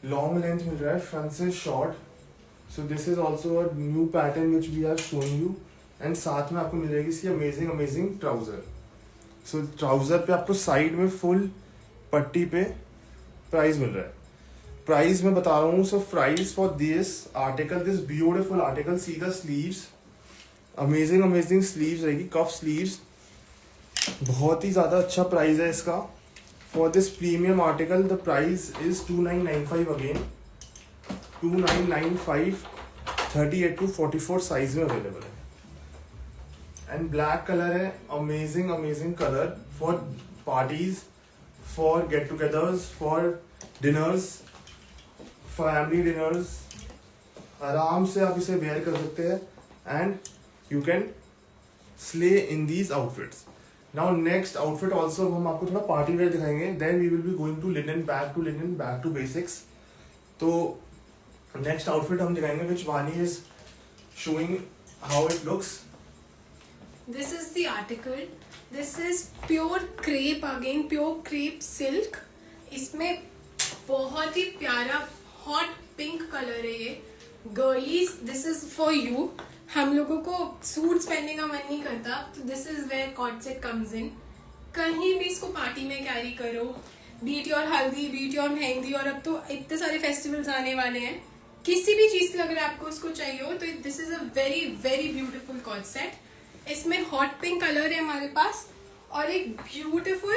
लॉन्ग लेंथ मिल रहा है, फ्रंट से short. So this is also a new pattern which we are showing you and साथ में आपको मिलेगी इसकी amazing amazing trouser. So trouser पे आपको साइड में फुल पट्टी पे प्राइस मिल रहा है। प्राइस मैं बता रहा हूँ। So price for this article, this beautiful article, see the sleeves, amazing amazing sleeves रहेगी, कफ स्लीव्स, बहुत ही ज्यादा अच्छा प्राइस है इसका। For this premium article the price is 2995 again, 2995, 38 to 44 size में अवेलेबल है। एंड ब्लैक कलर है, amazing amazing colour for parties, for get togethers, for dinners, family dinners. आराम से आप इसे वेयर कर सकते हैं and you can slay in these outfits. Now next outfit also हम आपको थोड़ा पार्टी वेयर दिखाएंगे, then we will be going to linen, back to basics. तो नेक्स्ट आउटफिट हम दिखाएंगे विच वानी is showing how it looks. This is the article. This is pure crepe again, pure crepe silk. इसमें बहुत ही प्यारा hot pink colour है ये। गर्लीज, दिस इज फॉर यू। हम लोगों को सूट्स पहनने का मन नहीं करता, तो this is where cord set comes in. कहीं भी इसको पार्टी में कैरी करो, beat your haldi, beat your mehndi, और अब तो इतने सारे फेस्टिवल्स आने वाले हैं, किसी भी चीज के लिए अगर आपको इसको चाहिए हो तो this is a very very beautiful cot set. इसमें हॉट पिंक कलर है हमारे पास और एक beautiful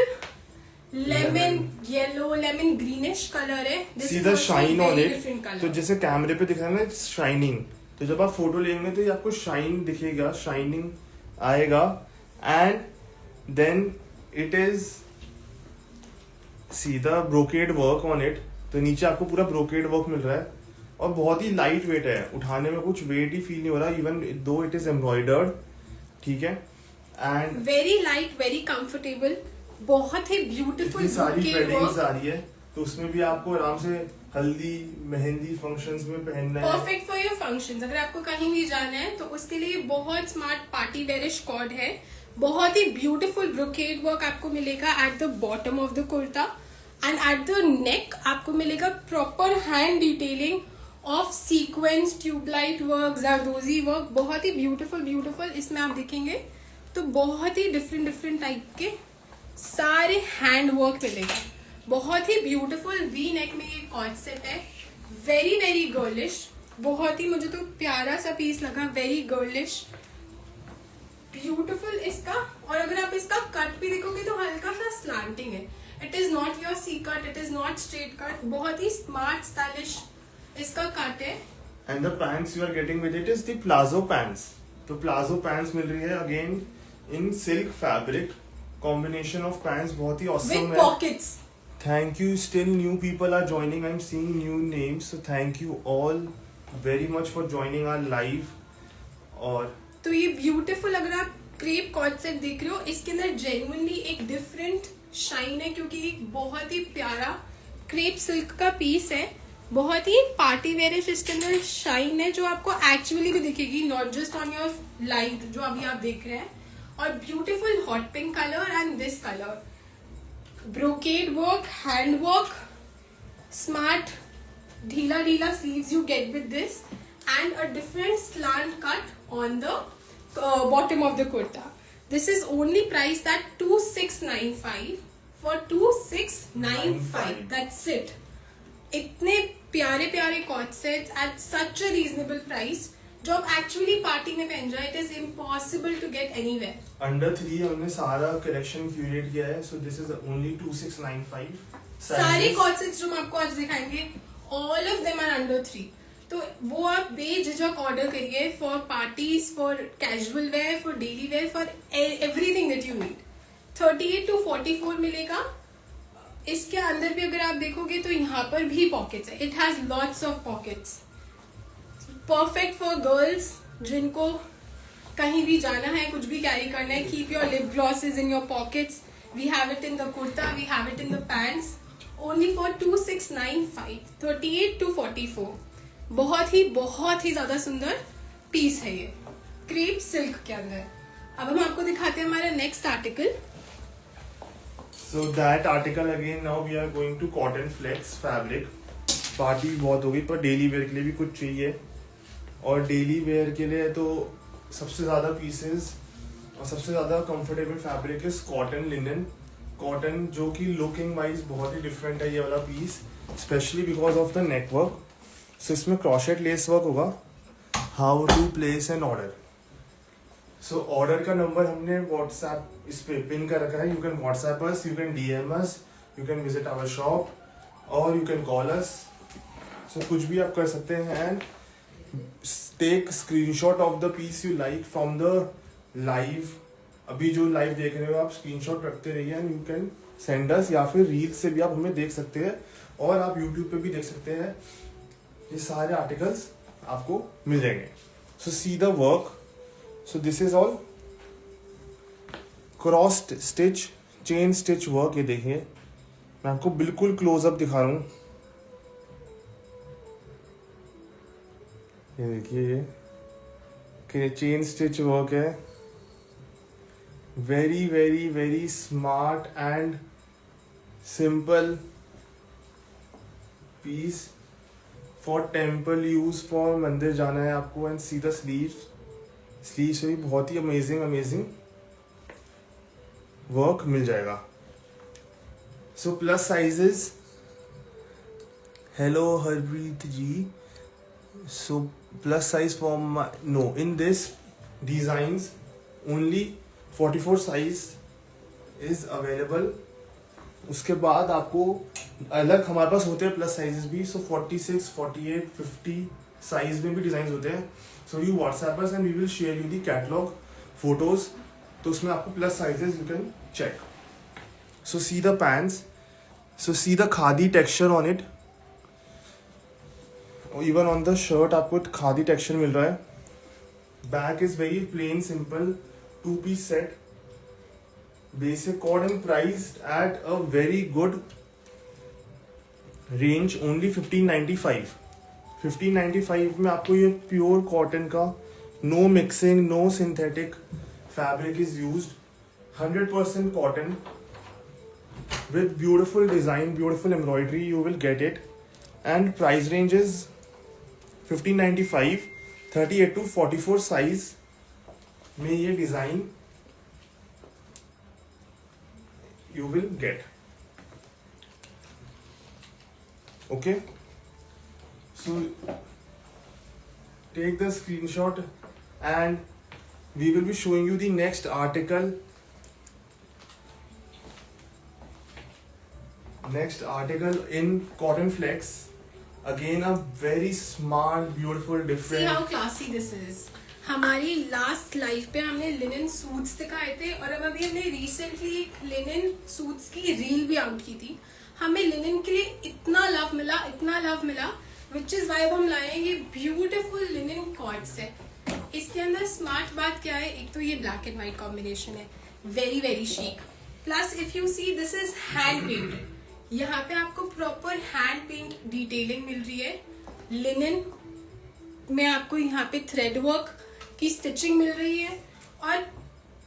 lemon yellow, lemon greenish colour है। See the shine on it. तो जैसे कैमरे पे दिख रहा है ना शाइनिंग, तो जब आप फोटो लेंगे तो ये आपको शाइन दिखेगा, शाइनिंग आएगा। And then it is see the brocade work on it. तो नीचे आपको पूरा ब्रोकेड वर्क मिल रहा है और बहुत ही लाइट वेट है, उठाने में कुछ वेट ही फील नहीं हो रहा, even though it is embroidered. ठीक है, and very light, very comfortable, बहुत ही ब्यूटीफुल सारी वेडिंग्स आ रही है तो उसमें भी आपको आराम से हल्दी मेहंदी फंक्शंस में पहनना है। Perfect for your functions. अगर आपको कहीं भी जाना है तो उसके लिए बहुत स्मार्ट पार्टी वेयरिश कॉर्ड है। बहुत ही ब्यूटीफुल ब्रोकेड वर्क आपको मिलेगा at the bottom of the kurta and at the neck आपको मिलेगा proper hand detailing of sequins, tubelight work, zardozi work, बहुत ही ब्यूटीफुल ब्यूटीफुल। इसमें आप देखेंगे तो बहुत ही डिफरेंट टाइप के सारे हैंड वर्क मिलेगा। बहुत ही ब्यूटीफुल वी नेक में ये कॉर्ड सेट है, वेरी वेरी गर्लिश, बहुत ही मुझे तो प्यारा सा पीस लगा, वेरी गर्लिश, ब्यूटीफुल इसका। और अगर आप इसका कट भी देखोगे तो हल्का सा स्लैंटिंग है, it is not your C cut, it is not straight cut, बहुत ही स्मार्ट स्टाइलिश इसका कट है। And the pants you are getting with it is the palazzo pants. तो प्लाजो पैंट्स मिल रही है again in silk fabric, combination of pants बहुत ही ऑसम विद है। Pockets. Thank you. Still new people are joining. I'm seeing new names. So thank you all very much for joining our live. और तो ये beautiful, अगर आप crepe cord set देख रहे हो, इसके अंदर जेन्युइनली एक डिफरेंट शाइन है क्योंकि एक बहुत ही प्यारा क्रेप सिल्क का पीस है, बहुत ही पार्टी वेयरिश इसके अंदर शाइन है जो आपको एक्चुअली भी दिखेगी, not just on your light जो अभी आप देख रहे हैं। और beautiful hot pink colour and this colour, brocade work, hand work, smart ढीला ढीला sleeves you get with this and a different slant cut on the bottom of the kurta. This is only priced at 2695 for 2695. That's it. इतने प्यारे प्यारे cord sets at such a reasonable price जो आप actually party में पहन जाए, it is impossible to get anywhere. Under 3 हमने सारा कलेक्शन क्यूरेट किया है, सो दिस इज ओनली 2695। सारे कॉर्ड सेट्स जो हम आपको आज दिखाएंगे, all of them are under 3, तो वो आप बेझिझक ऑर्डर करिए for parties, for casual wear, for daily wear, for everything that you need. 38 to 44 मिलेगा। इसके अंदर भी अगर आप देखोगे तो यहाँ पर भी पॉकेट्स है, it has lots of pockets, perfect for girls जिनको कहीं भी जाना है, कुछ भी कैरी करना है। Keep your lip glosses in your pockets, We have it in the kurta, we have it in the pants. Only for 2695, 38 to 44. बहुत ही ज़्यादा सुंदर पीस है ये, क्रेप सिल्क के अंदर। अब हम आपको दिखाते हैं हमारा next article. So that article again, now we are going to cotton flex fabric. Party बहुत हो गई, पर डेली वेयर के लिए भी कुछ चाहिए, और डेली वेयर के लिए तो सबसे ज़्यादा पीसेस और सबसे ज़्यादा comfortable fabric is cotton, linen cotton, जो कि लुकिंग वाइज बहुत ही डिफरेंट है ये वाला piece, specially because of the neck work. So इसमें क्रॉशेट लेस वर्क होगा। How to place an order. So order का नंबर हमने व्हाट्सएप इस पे पिन कर रखा है। You can WhatsApp us, you can DM us, you can visit our shop, और you can call us. So कुछ भी आप कर सकते हैं। And take screenshot of the piece you like from the live. अभी जो लाइव देख रहे हो आप स्क्रीनशॉट रखते रहिए, एंड यू कैन सेंड अस, या फिर रील से भी आप हमें देख सकते हैं, और आप यूट्यूब पे भी देख सकते हैं। ये सारे आर्टिकल्स आपको मिल जाएंगे। So see the work. So this is all cross stitch, chain stitch work. ये देखिए, मैं आपको बिल्कुल क्लोजअप दिखा रहा हूँ। ये देखिए, ये चेन स्टिच वर्क है। Very very very smart and simple piece for temple use, for मंदिर जाना है आपको। एंड सी द स्लीव्स भी बहुत ही अमेजिंग वर्क मिल जाएगा। So plus sizes. Hello Harpreet ji. So plus size for no, in this designs only 44 size is available. उसके बाद आपको अलग हमारे पास होते हैं प्लस साइजेस भी। सो 46, 48, 50 साइज में भी डिजाइन होते हैं। So you WhatsApp us and we will share you the catalog photos. तो उसमें आपको plus sizes you can check. So see the pants. So see the khadi texture on it. Even on the shirt आपको khadi texture मिल रहा है। Back is very plain simple, 2-piece set, basic cotton priced at a very good range, only 1595. 1595 में आपको ये pure cotton का, no mixing, no synthetic fabric is used, 100% cotton with beautiful design, beautiful embroidery. You will get it, and price range is 1595, 38 to 44 size में ये design you will get. Okay, so take the screenshot and we will be showing you the next article. Next article in cotton flex. Again a very smart, beautiful, different. See how classy this is. हमारी last life पे हमने linen suits दिखाए थे, और अब अभी हमने recently linen suits की रील भी आउट की थी। हमें लिनन के लिए इतना लव मिला, विच इज वाई हम लाए ये ब्यूटीफुल लिनन कॉर्ड सेट। इसके अंदर स्मार्ट बात क्या है, एक तो ये ब्लैक एंड व्हाइट कॉम्बिनेशन है, very very chic. Plus if you see this is hand painted. यहाँ पे आपको प्रॉपर हैंड पेंट डिटेलिंग मिल रही है। लिनन में आपको यहाँ पे थ्रेड वर्क की स्टिचिंग मिल रही है, और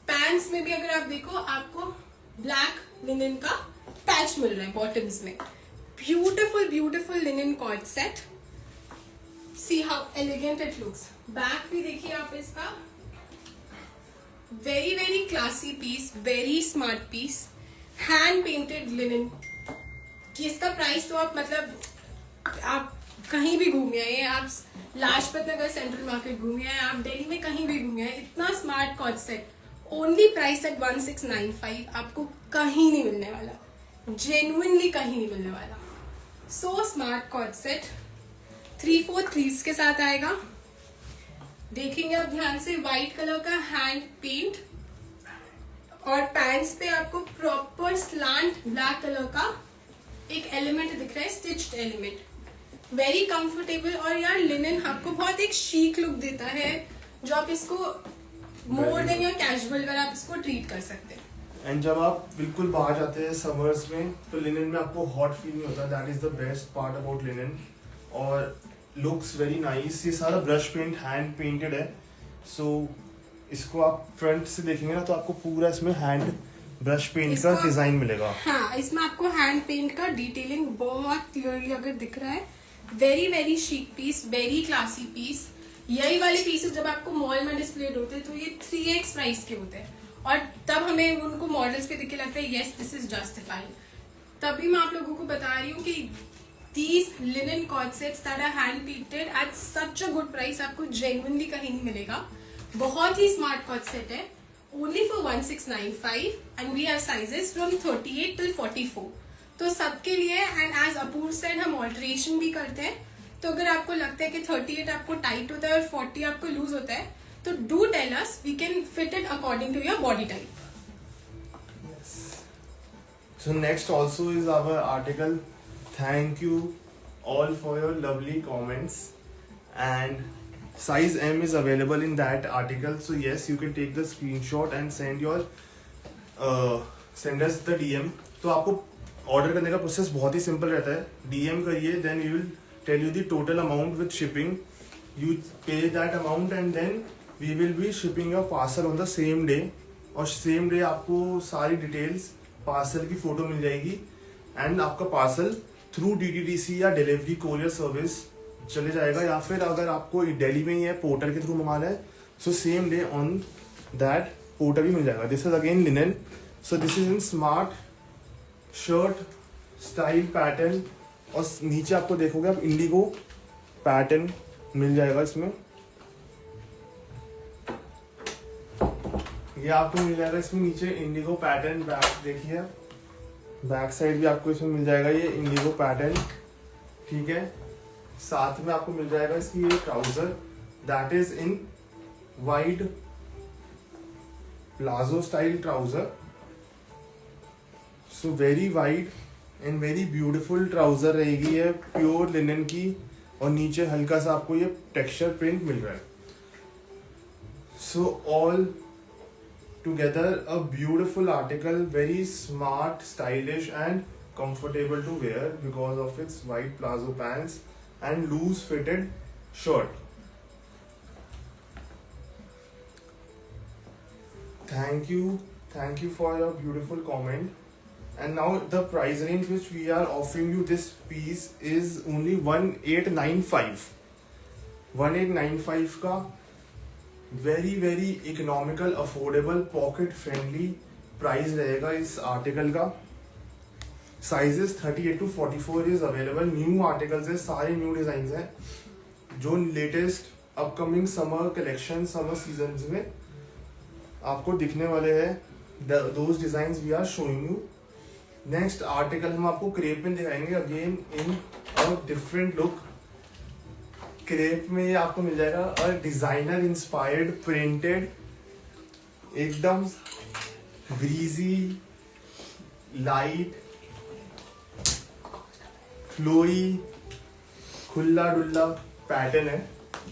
पैंट्स में भी अगर आप देखो आपको ब्लैक लिनन का पैच मिल रहा है बॉटम्स में। Beautiful linen cord set. See how elegant it looks. Back भी देखिए आप इसका, very very classy piece, very smart piece, hand painted linen. इसका प्राइस तो आप मतलब आप कहीं भी घूमे आए, आप लाजपत नगर सेंट्रल मार्केट घूमे आए, आप दिल्ली में कहीं भी घूमे आए, इतना smart cord set only price at 1695। आपको कहीं नहीं मिलने वाला, जेन्युइनली कहीं नहीं मिलने वाला। So smart cord set 3/4 sleeves के साथ आएगा। देखेंगे आप ध्यान से, व्हाइट कलर का हैंड पेंट, और पैंट्स पे आपको प्रॉपर स्लांट ब्लैक कलर का एक एलिमेंट दिख रहा है, स्टिच्ड एलिमेंट, वेरी कंफर्टेबल। और यार लिनन आपको बहुत एक शीक लुक देता है, जो आप इसको मोर देन या कैजुअल वेयर आप इसको ट्रीट कर सकते हैं। एंड जब आप बिल्कुल बाहर जाते हैं समर्स में तो लिनन में आपको हॉट फील नहीं होता. That is the best part about linen. और लुक्स वेरी नाइस. ये सारा ब्रश पेंट हैंड पेंटेड है. सो इसको आप फ्रंट से देखेंगे ना तो आपको पूरा इसमें हैंड ब्रश पेंट का डिजाइन मिलेगा. हाँ, इसमें आपको हैंड पेंट का डिटेलिंग बहुत क्लियरली अगर दिख रहा है. Very very chic piece, very classy piece. यही वाले पीसेस जब आपको मॉल में डिस्प्लेड होते हैं तो ये 3x प्राइस के होते हैं और तब हमें उनको मॉडल्स पे दिखे लगता है यस दिस इज जस्टिफाइड. तभी मैं आप लोगों को बता रही हूँ कि these linen cord sets that are hand painted at such a good price आपको genuinely कहीं नहीं मिलेगा. बहुत ही स्मार्ट कॉर्ड सेट है. only for 1695 and we have sizes from 38 till 44. तो सबके लिए. एंड एज अपूर्व सेड हम ऑल्टरेशन भी करते हैं. तो अगर आपको लगता है कि 38 आपको टाइट होता है और 40 आपको लूज होता है तो do tell us, we can fit it according to your body type. So next also is our article. Thank you all for your lovely comments, and size M is available in that article. So yes, you can take the screenshot and send us the DM. तो आपको order करने का process बहुत ही simple रहता है. DM करिए, then we will tell you the total amount with shipping. You pay that amount and then we will be shipping your parcel on the same day. और same day आपको सारी details parcel की photo मिल जाएगी and आपका parcel through DTDC या delivery courier service चले जाएगा. या फिर अगर आपको दिल्ली में ही है पोर्टर के थ्रू मंगाना है so same day on that porter भी मिल जाएगा. This is again linen. So this is in smart shirt style pattern और नीचे आपको देखोगे आप इंडिगो पैटर्न मिल जाएगा इसमें. ये आपको मिल जाएगा इसमें नीचे इंडिगो पैटर्न. बैक देखिए, बैक साइड भी आपको इसमें मिल जाएगा ये इंडिगो पैटर्न. ठीक है, साथ में आपको मिल जाएगा इसकी ये trouser that is in wide palazzo style trouser. So very wide and very beautiful trouser रहेगी ये प्योर लिनन की. और नीचे हल्का सा आपको ये टेक्सचर प्रिंट मिल रहा है. So all together a beautiful article, very smart, stylish and comfortable to wear because of its wide plazo pants and loose fitted shirt. Thank you for your beautiful comment. And now the price range which we are offering you this piece is only 1895. 1895 का very very economical affordable pocket friendly price रहेगा इस article का. Sizes 38 to 44 is available. New articles है, सारे new design हैं जो latest upcoming summer collection summer season में आपको दिखने वाले हैं. Those designs we are showing you. Next article हम आपको क्रेप में दिखाएंगे again in a different look. Crepe में ये आपको मिल जाएगा और डिजाइनर इंस्पायर्ड प्रिंटेड एकदम ब्रीजी लाइट फ्लोई खुला डुल्ला पैटर्न है.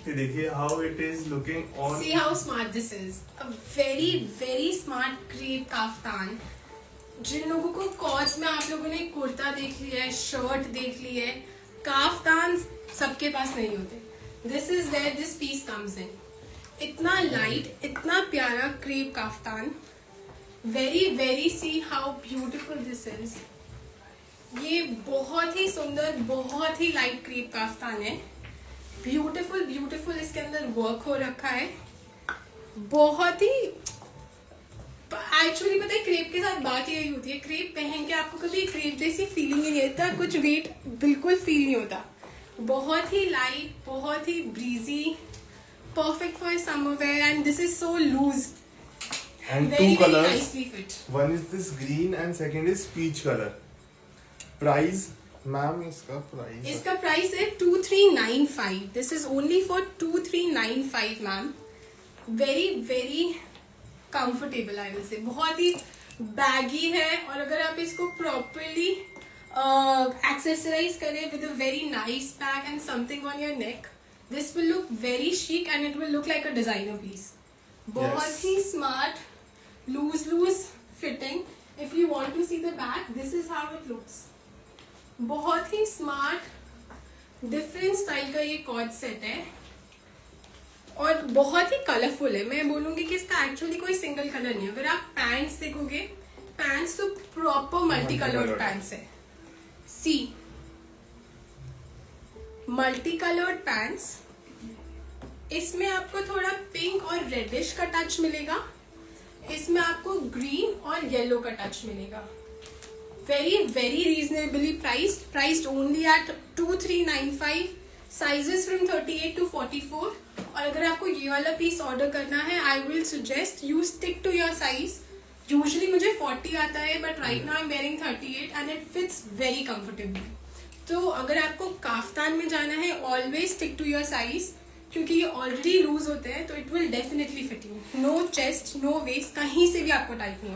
ये देखिए how it is looking on. See how smart this is. A very very smart crepe kaftan. जिन लोगों को कॉर्ड्स में आप लोगों ने कुर्ता देख लिया है, शर्ट देख ली है, काफ्तान सबके पास नहीं होते. This is where this piece comes in. इतना लाइट, इतना प्यारा crepe kaftan. Very very see how beautiful this is. ये बहुत ही सुंदर, बहुत ही लाइट क्रेप काफ्तान है. ब्यूटिफुल ब्यूटिफुल इसके अंदर वर्क हो रखा है. बहुत ही एक्चुअली पता है क्रेप के साथ बात यही होती है, क्रेप पहन के आपको कभी क्रेप जैसी फीलिंग ही नहीं होता, कुछ वेट बिल्कुल फील नहीं होता. बहुत ही लाइट, बहुत ही breezy, perfect for summer wear. And this is so loose and very, two colors. very nicely fit. One is this green and second is peach color. Price, ma'am इसका price. इसका price है 2395. This is only for 2395 ma'am. Very very comfortable I will say. बहुत ही baggy है और अगर आप इसको properly accessorise करें with a very nice bag and something on your neck, this will look very chic and it will look like a designer piece. बहुत ही smart loose loose fitting. If you want to see the back, this is how it looks. बहुत ही smart different style का ये cord set है और बहुत ही colourful है. मैं बोलूंगी कि इसका एक्चुअली कोई सिंगल कलर नहीं है. अगर आप पैंट्स देखोगे, पैंट्स तो प्रॉपर मल्टी कलर्ड पैंट्स है. सी, मल्टी कलर्ड पैंट्स. इसमें आपको थोड़ा पिंक और रेडिश का टच मिलेगा. इसमें आपको ग्रीन और येलो का टच मिलेगा. Very very reasonably priced only at 2395. Sizes from 38 to 44. और अगर आपको ये वाला पीस ऑर्डर करना है, I will suggest you stick to your size. Usually मुझे 40 आता है, but right now I am wearing 38 and it fits very comfortably. तो अगर आपको काफ्तान में जाना है, always stick to your size, क्योंकि ये ऑलरेडी लूज होते हैं, तो it will definitely fit you. No chest, no waist, कहीं से भी आपको टाइट नहीं.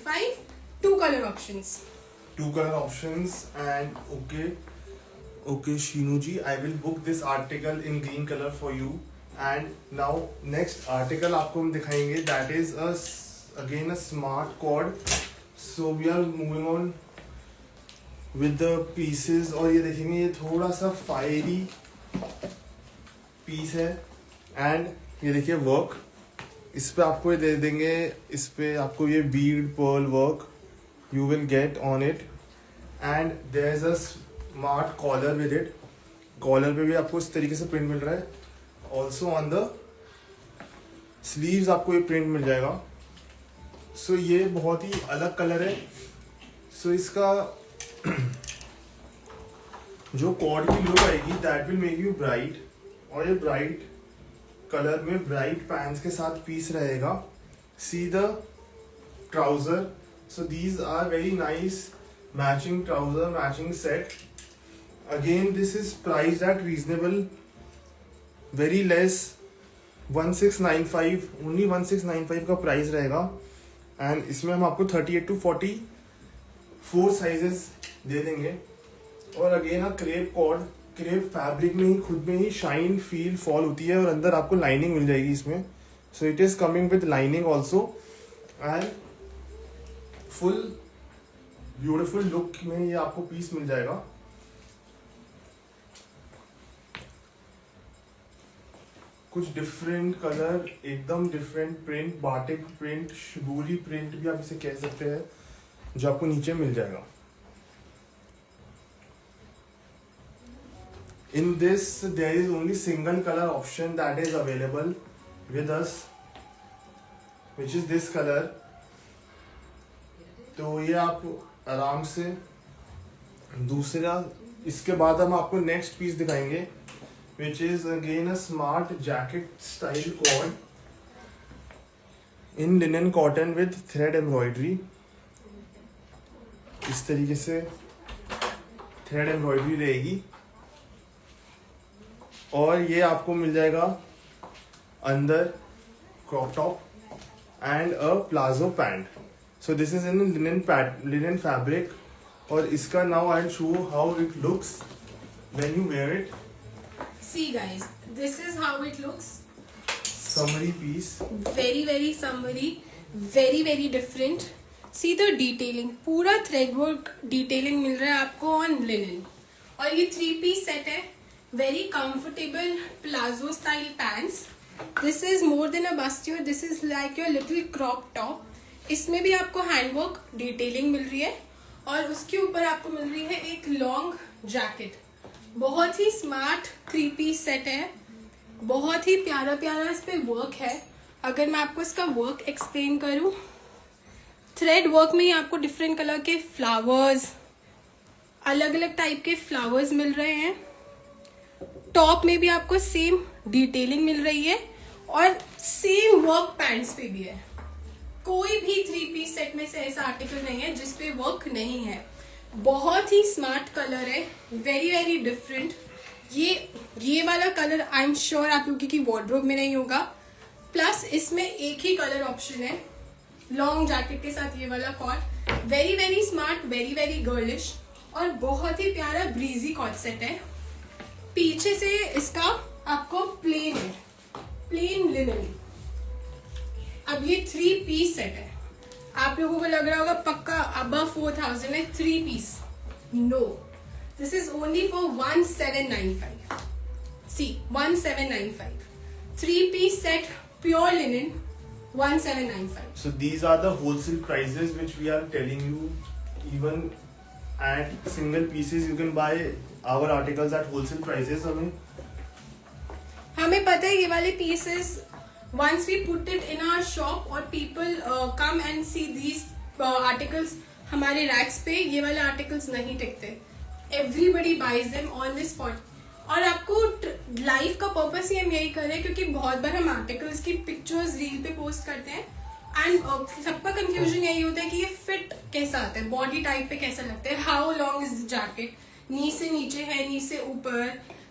5 2 color options. 2 color options and okay Sheenu ji, I will book this article in green color for you. And now next article आपको हम दिखाएंगे, that is again a smart cord. So we are moving on with the pieces. और ये देखेंगे, ये थोड़ा सा fiery piece है. एंड ये देखिए वर्क, इस पे आपको ये दे देंगे. इस पे आपको ये bead pearl work you will get on it. And there is a smart collar with it. Collar पे भी आपको इस तरीके से प्रिंट मिल रहा है. ऑल्सो ऑन द स्लीव्स आपको ये प्रिंट मिल जाएगा. सो ये बहुत ही अलग कलर है. सो इसका जो कॉर्ड की लुक आएगी, that will make you bright. और ये ब्राइट कलर में ब्राइट पैंट्स के साथ पीस रहेगा. See the trouser. So these are very nice matching trouser, matching set. Again this is priced at reasonable, very less, 1695. Only 1695 का price रहेगा. And इसमें हम आपको 38 to 44 साइजेस दे देंगे. और again a crepe cord. Crepe fabric में ही खुद में ही शाइन, फील, फॉल होती है. और अंदर आपको लाइनिंग मिल जाएगी इसमें. So it is coming with lining also. And full beautiful look में ये आपको पीस मिल जाएगा. कुछ डिफरेंट कलर, एकदम different print, batik print, shibori print भी आप इसे कह सकते हैं, जो आपको नीचे मिल जाएगा. In this there is only single color option that is available with us, which is this color. तो ये आप आराम से दूसरा. इसके बाद हम आपको नेक्स्ट पीस दिखाएंगे, which is again a smart jacket style cord in linen cotton with thread embroidery. इस तरीके से थ्रेड एम्ब्रॉयडरी रहेगी. और ये आपको मिल जाएगा अंदर crop top and a palazzo pant. So this is in linen fabric. और इसका now I will show how it looks when you wear it. See guys, this is how it looks. Summery piece. Very very summery, very very different. See the detailing, पूरा thread work detailing मिल रहा है आपको on linen. और ये 3-piece set है. Very comfortable palazzo style pants. This is more than a bustier. This is like your little crop top. इसमें भी आपको हैंडवर्क डिटेलिंग मिल रही है. और उसके ऊपर आपको मिल रही है एक लॉन्ग जैकेट. बहुत ही स्मार्ट 3-piece सेट है. बहुत ही प्यारा प्यारा इस पे वर्क है. अगर मैं आपको इसका वर्क एक्सप्लेन करूं, थ्रेड वर्क में ही आपको डिफरेंट कलर के फ्लावर्स, अलग अलग टाइप के फ्लावर्स मिल रहे हैं. टॉप में भी आपको सेम डिटेलिंग मिल रही है और सेम वर्क पैंट्स पे भी है. कोई भी 3-piece सेट में से ऐसा आर्टिकल नहीं है जिसपे वर्क नहीं है. बहुत ही स्मार्ट कलर है, वेरी वेरी डिफरेंट. ये वाला कलर आई एम श्योर आप लोगों की वार्डरोब में नहीं होगा. प्लस इसमें एक ही कलर ऑप्शन है लॉन्ग जैकेट के साथ. ये वाला coat very very smart, very very girlish और बहुत ही प्यारा ब्रीजी कॉट सेट है. पीछे से इसका आपको प्लेन है, प्लेन लिनन. अब ये 3 पीस सेट है. आप लोगों को लग रहा होगा पक्का above 4000 है 3 piece. No, this is only for 1795. See, 1795. 3 piece set, pure linen, 1795. So these are the wholesale prices which we are telling you. Even at single pieces you can buy our articles at wholesale prices. हमें पता है ये वाले pieces once we put it in our shop or people come and see these articles, हमारे racks पे ये वाले articles नहीं टिकते. Everybody buys them on this spot. और आपको लाइफ का पर्पस ही हम यही कर रहे हैं क्योंकि बहुत बार हम आर्टिकल्स की पिक्चर्स रील पे पोस्ट करते हैं एंड सबका कंफ्यूजन यही होता है कि ये फिट कैसा आता है, बॉडी टाइप पे कैसा लगता है, how long is the jacket, knee से नीचे है, नी से ऊपर,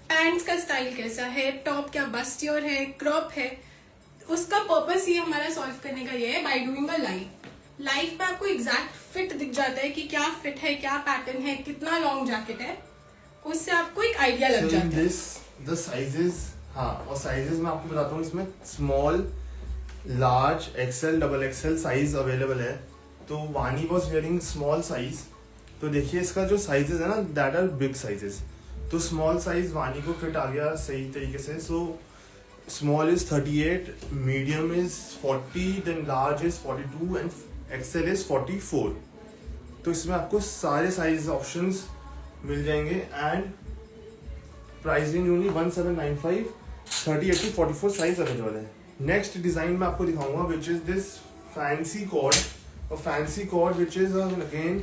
पैंट्स का स्टाइल कैसा है, टॉप क्या बस्टियर है, क्रॉप है. उसका पर्पस ये हमारा सॉल्व करने का ये है बाय डूइंग अ लाइव पे आपको एग्जैक्ट फिट दिख जाता है कि क्या फिट है, क्या पैटर्न है, कितना लॉन्ग जैकेट है, उससे आपको एक आइडिया लग जाता है. द साइजेस, हाँ, और साइजेस मैं आपको बताता हूँ. इसमें small, large, XL, double XL size available है. तो वानी वॉज वेयरिंग स्मॉल साइज. तो देखिए इसका जो साइजेस है ना, दैट आर बिग साइजेस. तो स्मॉल साइज वानी को फिट आ गया सही तरीके से. So small is 38, medium is 40, then large is 42 and XL is 44. तो इसमें आपको सारे साइज ऑप्शंस मिल जाएंगे and price range only 1795. 38 to 44 size available है. नेक्स्ट डिजाइन मैं आपको दिखाऊंगा which is this fancy cord. A fancy cord which is again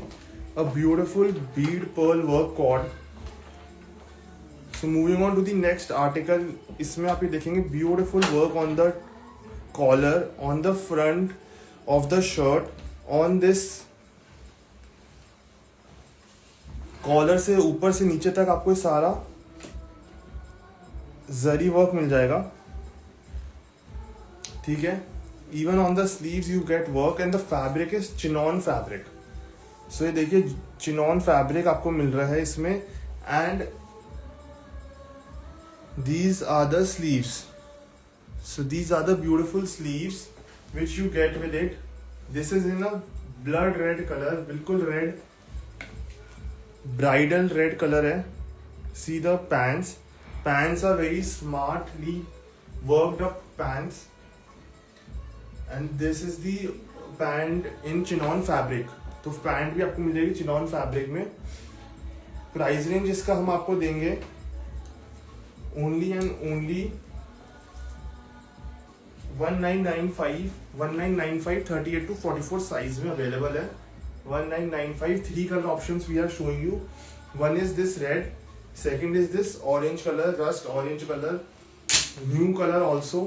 a beautiful bead pearl work cord. So moving on to the next article. इसमें आप ये देखेंगे beautiful work on the collar, on the front of the shirt, on this collar से ऊपर से नीचे तक आपको सारा जरी वर्क मिल जाएगा. ठीक है. Even on the sleeves you get work and the fabric is chiffon fabric. So ये देखिए चिनॉन फैब्रिक आपको मिल रहा है इसमें and these are the sleeves. So these are the beautiful sleeves which you get with it. This is in a blood red color, बिल्कुल red, bridal red color है. See the pants. Pants are very smartly worked up pants. And this is the pant in chinon fabric. तो pant भी आपको मिल जाएगी chinon fabric में. Price range इसका हम आपको देंगे only and only 1995. 38 to 44 size में अवेलेबल है. 1995. 3 colour options we are showing you. One is this red, second is this orange colour, rust orange colour, new colour also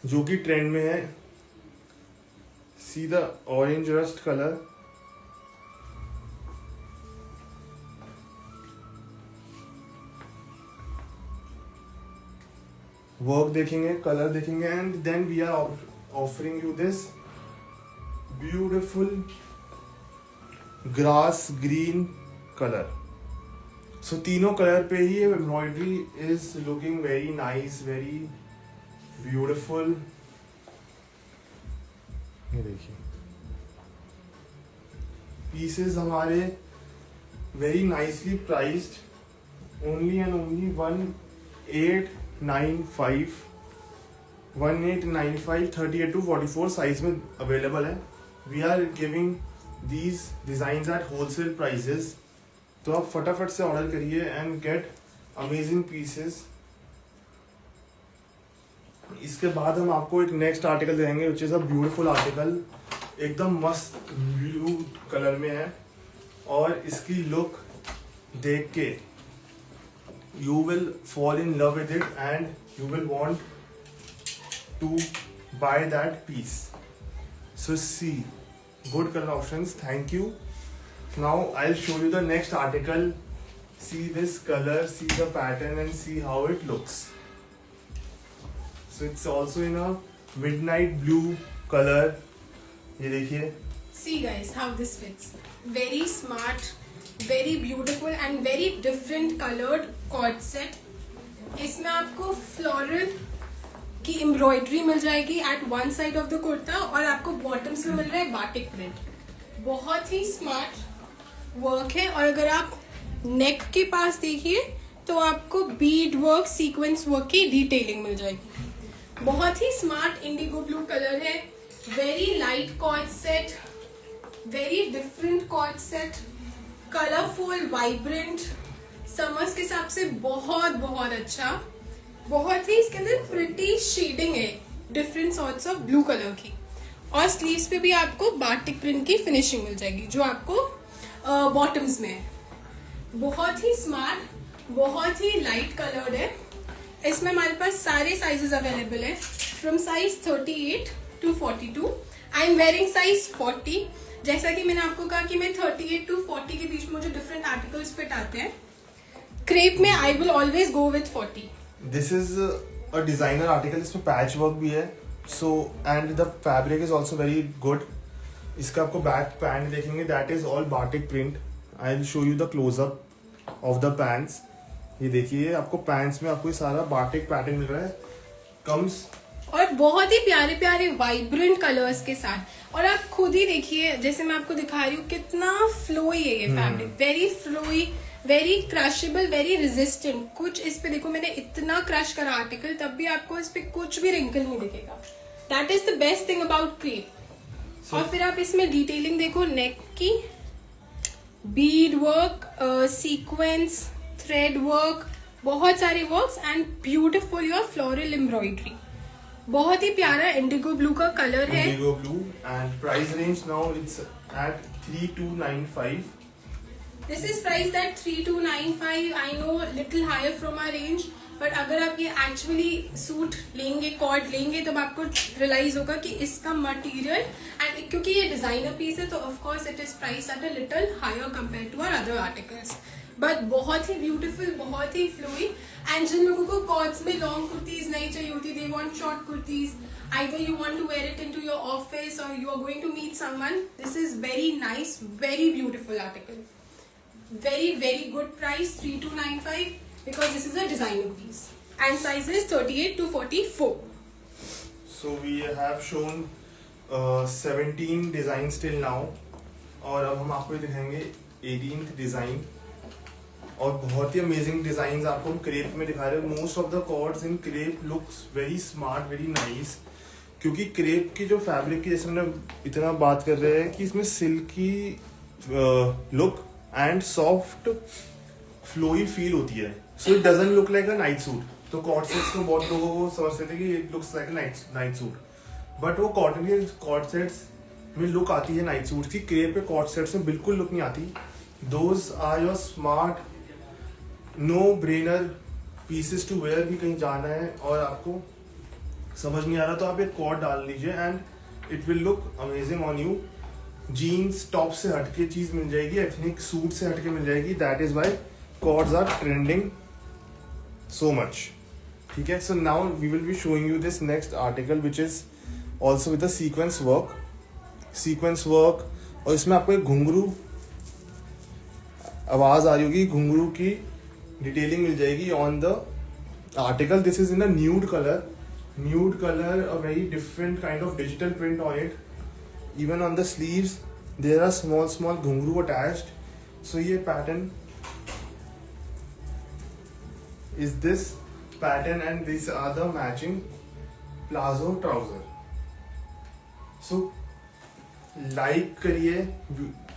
जो कि trend में है. See the orange rust colour. Work देखेंगे, colour देखेंगे and then we are offering you this beautiful grass green colour. So तीनों colour पे ही embroidery is looking very nice, very beautiful. ये देखिए पीसेस हमारे very nicely priced. Only and only 1895. 38 to 44 size में available है. We are giving these designs at wholesale prices. तो आप फटाफट से ऑर्डर करिए एंड गेट अमेजिंग पीसेस. इसके बाद हम आपको एक नेक्स्ट आर्टिकल देंगे which is a beautiful article. एकदम मस्त ब्लू कलर में है और इसकी लुक देख के you will fall in love with it and you will want to buy that piece. So see, good color options. Thank you. Now I'll show you the next article. See this color, see the pattern and see how it looks. So it's also in a midnight blue color. ये देखिए. See guys how this fits. Very smart, very beautiful and very different colored cord set. इसमें आपको floral की embroidery मिल जाएगी at one side of the kurta, और आपको bottoms में मिल रहा है बाटिक प्रिंट। बहुत ही स्मार्ट वर्क है। और अगर आप नेक के पास देखिए तो आपको बीड वर्क, सीक्वेंस वर्क की डिटेलिंग मिल जाएगी। बहुत ही स्मार्ट इंडिगो ब्लू कलर है। Very light cord set, very different cord set, colourful, vibrant, summers के हिसाब से बहुत बहुत अच्छा। बहुत ही इसके अंदर प्रिटी शेडिंग है different sorts of blue colour की। और स्लीव्स पे भी आपको बाटिक प्रिंट की फिनिशिंग मिल जाएगी जो आपको बॉटम्स में है। बहुत ही स्मार्ट, बहुत ही लाइट कलर्ड है। इसमें हमारे पास सारे साइजेस अवेलेबल है, from size 38 to 42। I am wearing size 40। जैसा कि मैंने आपको कहा कि मैं 38 to 40 के बीच में मुझे डिफरेंट आर्टिकल्स फिट आते हैं। क्रेप में I will always go with 40। This is a designer article, इसमें पैच वर्क भी है। So and the fabric is also very good. इसका आपको बैक पैंट देखेंगे, that is all batik print. I will show you the closeup of the pants. ये देखिए, आपको pants में आपको ये सारा बाटिक पैटर्न मिल रहा है, कम्स, और बहुत ही प्यारे प्यारे वाइब्रेंट कलर्स के साथ। और आप खुद ही देखिए, जैसे मैं आपको दिखा रही हूँ, कितना फ्लोई है ये fabric. Very flowy, very crushable, very resistant. कुछ इस पे देखो, मैंने इतना क्रश करा आर्टिकल, तब भी आपको इस पे कुछ भी रिंकल नहीं दिखेगा। That is the best thing about crepe. और फिर आप इसमें डिटेलिंग देखो, नेक की bead work, sequence, thread work, बहुत सारे works and beautiful your floral embroidery. बहुत ही प्यारा इंडिगो ब्लू का कलर है। Indigo blue and price range now it's at 3295। This is priced at 3295. I know little higher from our range, but अगर आप ये एक्चुअली सूट लेंगे, cord लेंगे, तब आपको रियलाइज होगा कि इसका मटेरियल एंड क्योंकि ये डिजाइनर पीस है तो of course it is price at a little higher compare to our other articles. But बहुत ही ब्यूटीफुल, बहुत ही फ्लोई। एंड जिन लोगों को कॉर्ड्स में लॉन्ग कुर्तीज नहीं चाहिए होती, they want short kurtis, either you want to wear it into your office or you are going to meet someone, this is very nice, very beautiful article. Very very good price, 3295, because this is a designer piece and size is 38 to 44. So we have shown 17 designs till now, और अब हम आपको दिखाएंगे 18th design. और बहुत ही amazing design आपको हम crepe में दिखा रहे हैं। Most of the cords in crepe looks very smart, very nice. क्योंकि क्रेप की जो फैब्रिक की, जैसे हमने इतना बात कर रहे हैं कि इसमें silky look and soft flowy feel होती है। So it doesn't look like a night suit. तो कॉर्ड सेट्स को बहुत लोगों को समझते थे कि it looks like a night suit, but वो कॉटन के कॉर्ड सेट्स में लुक आती है नाइट सूट की। क्रेप पे कॉर्ड सेट्स में बिल्कुल लुक नहीं आती। Those are your smart, no brainer pieces to wear. भी कहीं जाना है और आपको समझ नहीं आ रहा, तो आप एक कॉर्ड डाल लीजिए and it will look amazing on you. Jeans top से हटके चीज मिल जाएगी, एथनिक सूट से हटके मिल जाएगी। That is why cords are trending so much. ठीक है, so now we will be showing you this next article which is also with the sequence work. और इसमें आपको एक घुंघरू, आवाज आ रही होगी, घुंघरू की डिटेलिंग मिल जाएगी on the article. This is in a nude colour, a very different kind of digital print on it. Even on the sleeves there are small ghungru attached. So ये pattern is this pattern and these are the matching plazo trouser. So like करिए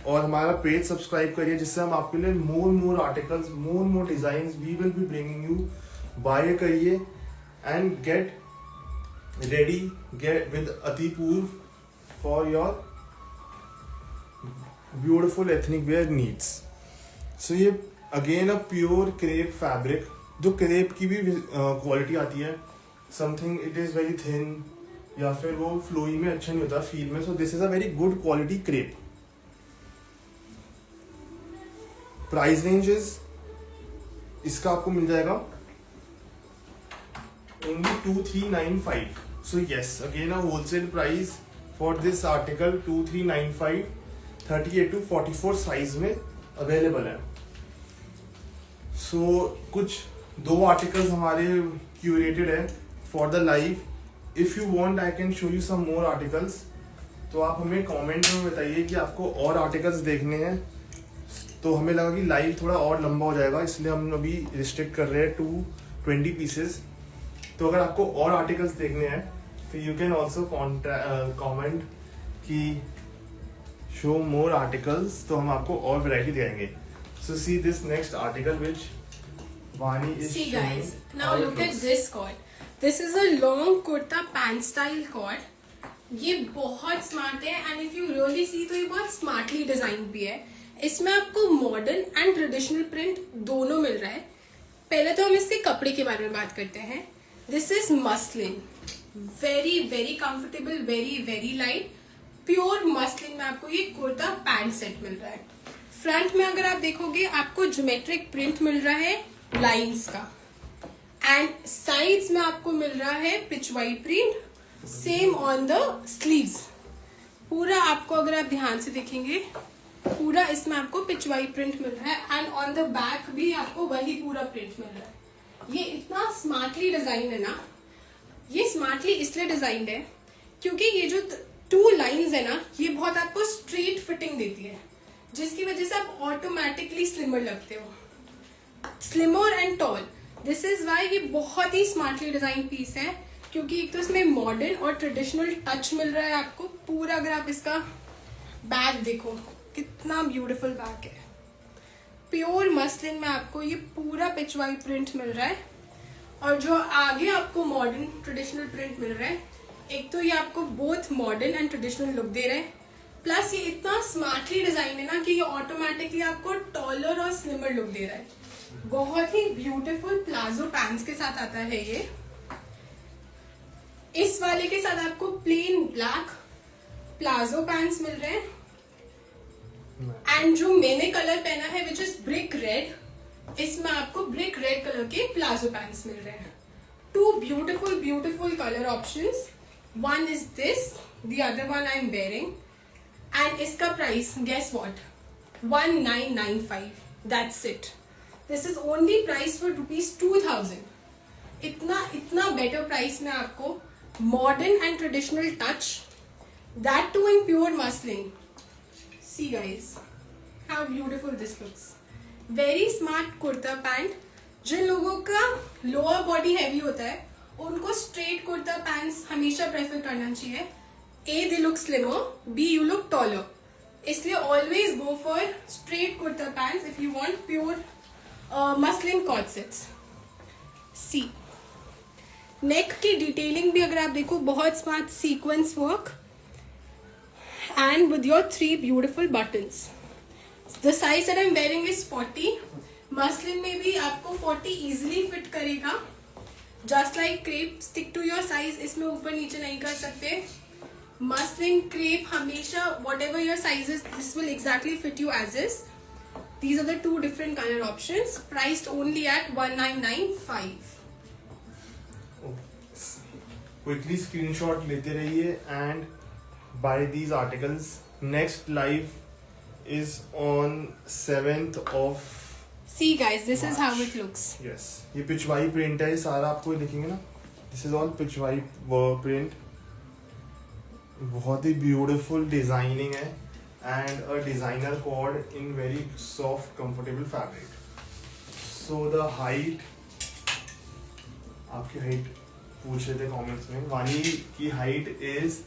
और हमारा page subscribe करिए, जिससे हम आपके लिए more articles, more designs we will be bringing you. Buy करिए and get ready, get with Atipur for your beautiful ethnic wear needs. So ये again a pure crepe fabric, जो crepe की भी क्वालिटी आती है। Something it is very thin या फिर वो फ्लोई में अच्छा नहीं होता फील में। So this is a very good quality crepe. Price ranges इसका आपको मिल जाएगा only 2395. So yes, again a wholesale price for this article 2395, 38 to 44 size में अवेलेबल है। So कुछ दो आर्टिकल्स हमारे क्यूरेटेड है for the live, if you want I can show you some more articles. तो आप हमें कमेंट में बताइए कि आपको और आर्टिकल्स देखने हैं। तो हमें लगा कि लाइव थोड़ा और लंबा हो जाएगा, इसलिए हम अभी रिस्ट्रिक्ट कर रहे हैं टू 20 पीसेस। तो अगर आपको और आर्टिकल्स देखने हैं तो यू कैन ऑल्सो कॉमेंट कि शो मोर आर्टिकल्स, तो हम आपको और वैरायटी दिखाएंगे। So see this next article which वानी is See guys, now look at this cord. This is a long kurta pant style cord. ये बहुत स्मार्ट है and if you really see तो ये बहुत स्मार्टली डिजाइन भी है। इसमें आपको मॉडर्न एंड ट्रेडिशनल प्रिंट दोनों मिल रहा है। पहले तो हम इसके कपड़े के बारे में बात करते हैं। This is muslin, very very comfortable, very very light, pure muslin में आपको ये कुर्ता पैंट सेट मिल रहा है। फ्रंट में अगर आप देखोगे आपको ज्योमेट्रिक प्रिंट मिल रहा है लाइंस का, एंड साइड्स में आपको मिल रहा है Pichwai print, same on the sleeves. पूरा आपको अगर आप ध्यान से देखेंगे पूरा इसमें आपको पिचवाई प्रिंट मिल रहा है, एंड ऑन द बैक भी आपको वही पूरा प्रिंट मिल रहा है। ये इतना स्मार्टली डिजाइन है ना, ये स्मार्टली इसलिए डिजाइंड है क्योंकि ये जो 2 लाइंस है ना ये बहुत आपको स्ट्रेट फिटिंग देती है, जिसकी वजह से आप ऑटोमेटिकली स्लिमर लगते हो, slimmer and tall. This is why ये बहुत ही स्मार्टली डिजाइन पीस है, क्योंकि एक तो इसमें मॉडर्न और ट्रेडिशनल टच मिल रहा है आपको पूरा। अगर आप इसका बैग देखो कितना ब्यूटीफुल बैग है, प्योर मसलिन में आपको ये पूरा पिचवाई प्रिंट मिल रहा है, और जो आगे आपको मॉडर्न ट्रेडिशनल प्रिंट मिल रहा है, एक तो ये आपको both modern and traditional look दे रहे हैं, प्लस ये इतना स्मार्टली डिजाइन है ना कि ये ऑटोमेटिकली आपको टॉलर और स्लिमर लुक दे रहा है। बहुत ही ब्यूटीफुल प्लाजो पैंट्स के साथ आता है ये। इस वाले के साथ आपको प्लेन ब्लैक प्लाजो पैंट्स मिल रहे हैं, एंड जो मैंने कलर पहना है विच इज ब्रिक रेड, इसमें आपको ब्रिक रेड कलर के प्लाजो पैंट्स मिल रहे हैं। 2 beautiful beautiful colour options, one is this, the other one I am wearing, and इसका price guess what, 1995, that's it. This is only price for ₹2000। इतना better price में आपको modern and traditional touch, that too in pure muslin. See guys, how beautiful this looks. Very smart kurta pant. जिन लोगों का lower body heavy होता है उनको straight kurta pants हमेशा प्रेफर करना चाहिए। A, they look slimmer, B, you look taller. इसलिए always go for straight kurta pants if you want pure muslin corsets. C, नेक की डिटेलिंग भी अगर आप देखो बहुत smart sequence work, and with your 3 beautiful buttons. The size that I'm wearing is 40. Muslin में भी आपको 40 easily fit करेगा। Just like crepe, stick to your size, इसमें ऊपर नीचे नहीं कर सकते। Muslin crepe हमेशा whatever your size is, this will exactly fit you as is. These are the 2 different color options, priced only at 1995. Quickly screenshot लेते रहिए and buy these articles. Next live is on 7th of See guys, this is March. how it looks. Yes, ये Pichwai print है, सारा आपको दिखेंगे ना, this is all Pichwai print. बहुत ही ब्यूटीफुल डिजाइनिंग है and a designer cord in very soft comfortable fabric. So the height, आपकी हाइट पूछ रहे थे कमेंट्स में, वानी की height is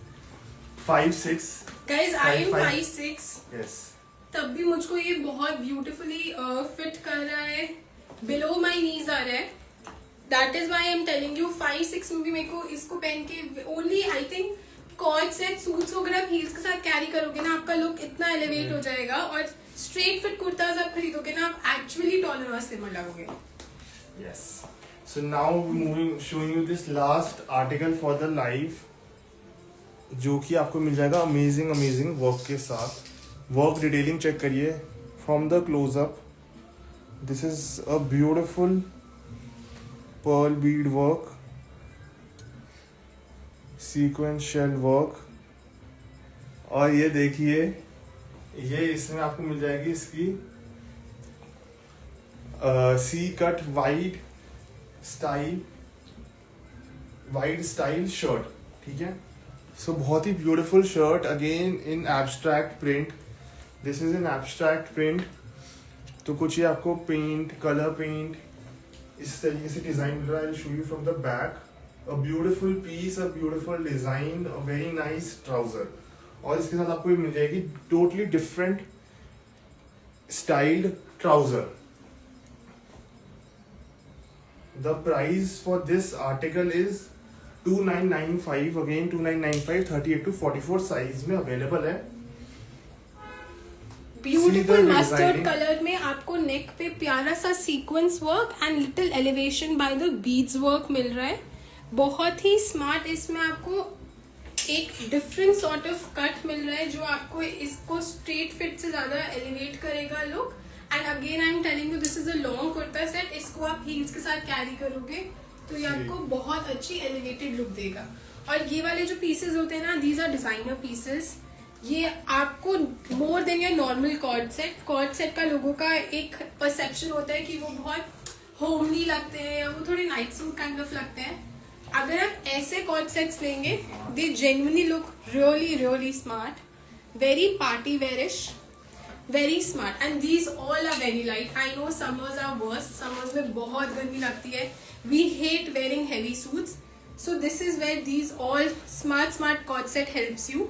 5'6". Guys, I am 5'6". Yes. तब भी मुझको ये बहुत ब्यूटीफुली फिट कर रहा है, बिलो माई नीज आ रहा है। That is why I am telling you 5'6" में भी मेरे को इसको पहन के only I think cord set suits अगर आप हील्स के साथ कैरी करोगे ना, आपका लुक इतना एलिवेट हो जाएगा, और स्ट्रेट फिट कुर्ताज आप खरीदोगे ना, आप एक्चुअली टॉलर और स्लिमर लगोगे। Yes. So now showing you this last article for the live, जो कि आपको मिल जाएगा अमेजिंग वर्क के साथ। वर्क डिटेलिंग चेक करिए from the close up. This is a beautiful pearl bead work, sequence shell work, और ये देखिए ये इसमें आपको मिल जाएगी इसकी C cut wide style shirt. ठीक है. So बहुत ही beautiful shirt again in abstract print. This is an abstract print. तो कुछ ये आपको पेंट, कलर पेंट इस तरीके से डिजाइन मिल रहा है. I'll show you from the back. A beautiful piece, a beautiful design, a very nice trouser. और इसके साथ आपको ये मिल जाएगी totally different styled trouser. The price for this article is 2995. Again 2995, 38 to 44 size में available है. ब्यूटीफुल मस्टर्ड कलर में आपको नेक पे प्यारा सा sequence work and little elevation by the beads work मिल रहा है. बहुत ही स्मार्ट. इसमें आपको एक डिफरेंट सॉर्ट ऑफ कट मिल रहा है जो आपको इसको स्ट्रेट फिट से ज्यादा एलिवेट करेगा look. And again I am telling you this is a long kurta set. इसको आप हील्स के साथ कैरी करोगे तो ये आपको बहुत अच्छी एलिवेटेड लुक देगा. और ये वाले जो पीसेस होते हैं ना, दीज आर डिजाइनर पीसेस. ये आपको मोर than your normal cord set का लोगों का एक परसेप्शन होता है कि वो बहुत होमली लगते हैं या वो थोड़े नाइट सूट काइंड ऑफ लगते हैं. अगर आप ऐसे कॉर्ड सेट्स लेंगे, they genuinely look really really smart, very party wearish, very smart. And these all are very light. I know summers are worst. Summers में बहुत गर्मी लगती है. We hate wearing heavy suits. So this is where these all smart cord set helps you.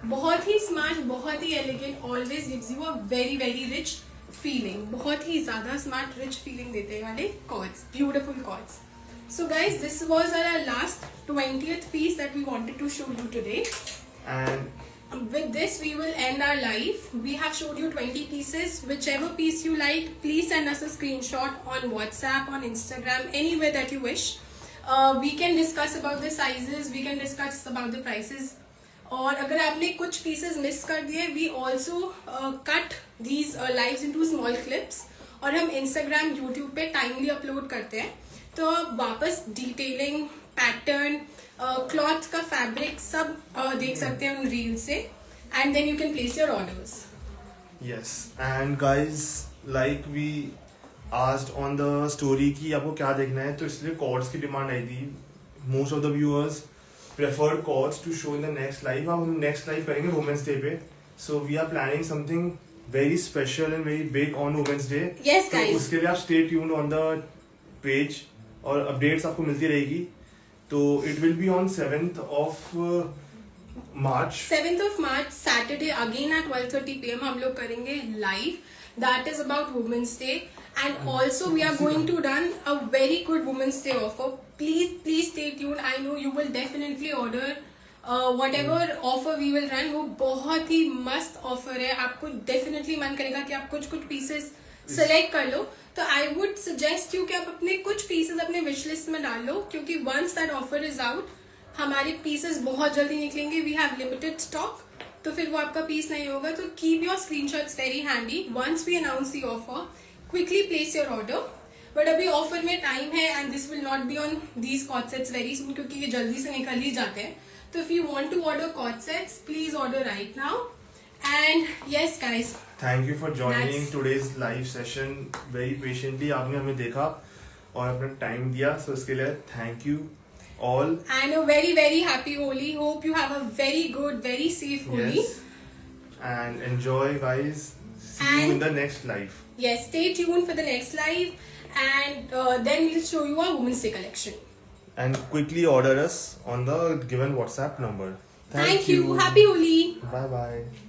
बहुत ही smart, बहुत ही elegant, always gives you a very very rich feeling. बहुत ही ज्यादा स्मार्ट रिच फीलिंग देते वाले chords, beautiful cords. So guys, this was our last 20th piece that we wanted to show you today. And with this we will end our live. We have showed you 20 pieces. Whichever piece you like, please send us a screenshot on WhatsApp, on Instagram, anywhere that you wish. We can discuss about the sizes, we can discuss about the prices. और अगर आपने कुछ pieces miss कर दिए, we also cut these lives into small clips और हम Instagram, YouTube पे timely upload करते हैं. तो आप वापस डिटेलिंग, पैटर्न, क्लॉथ का फैब्रिक सब देख सकते हैं उन रील से. And then you can place your orders. Yes. And guys, like we asked on the story कि आपको क्या देखना है, तो इसलिए कॉर्ड्स की डिमांड आई थी. Most of the viewers preferred chords to show in the next live. अब हम next live करेंगे Women's Day पे. So we are planning something very special and very big on Women's Day. Yes guys. तो उसके लिए आप stay tuned on the page और updates आपको मिलती रहेगी. तो it will be on 7th of March. 7th of March, Saturday, again at 12:30 PM हम लोग करेंगे live. That is about Women's Day. And also we are going to run a very good Women's Day offer. Please stay tuned. I know you will definitely order whatever offer we will run. वो बहुत ही मस्त offer है. आपको definitely मन करेगा कि आप कुछ pieces select कर लो. तो I would suggest you कि आप अपने कुछ pieces अपने wish list में डाल लो, क्योंकि once that offer is out, हमारे pieces बहुत जल्दी निकलेंगे. We have limited stock. तो फिर वो आपका पीस नहीं होगा. तो keep your screenshots very handy. Once we announce the offer, quickly place your order. But अभी ऑफर में टाइम है and this will not be on these cord sets very soon, क्योंकि ये जल्दी से निकल ही जाते हैं. तो if you want to order cord sets, please order right now. And yes guys, thank you for joining today's live session. Very patiently आपने हमें देखा और अपना टाइम दिया, सो इसके लिए thank you all. And a very very happy Holi. Hope you have a very good, very safe Holi. Yes. And enjoy guys. See you in the next live. Yes, stay tuned for the next live. And then we'll show you our Women's Day collection. And quickly order us on the given WhatsApp number. Thank you. Happy Holi. Bye bye.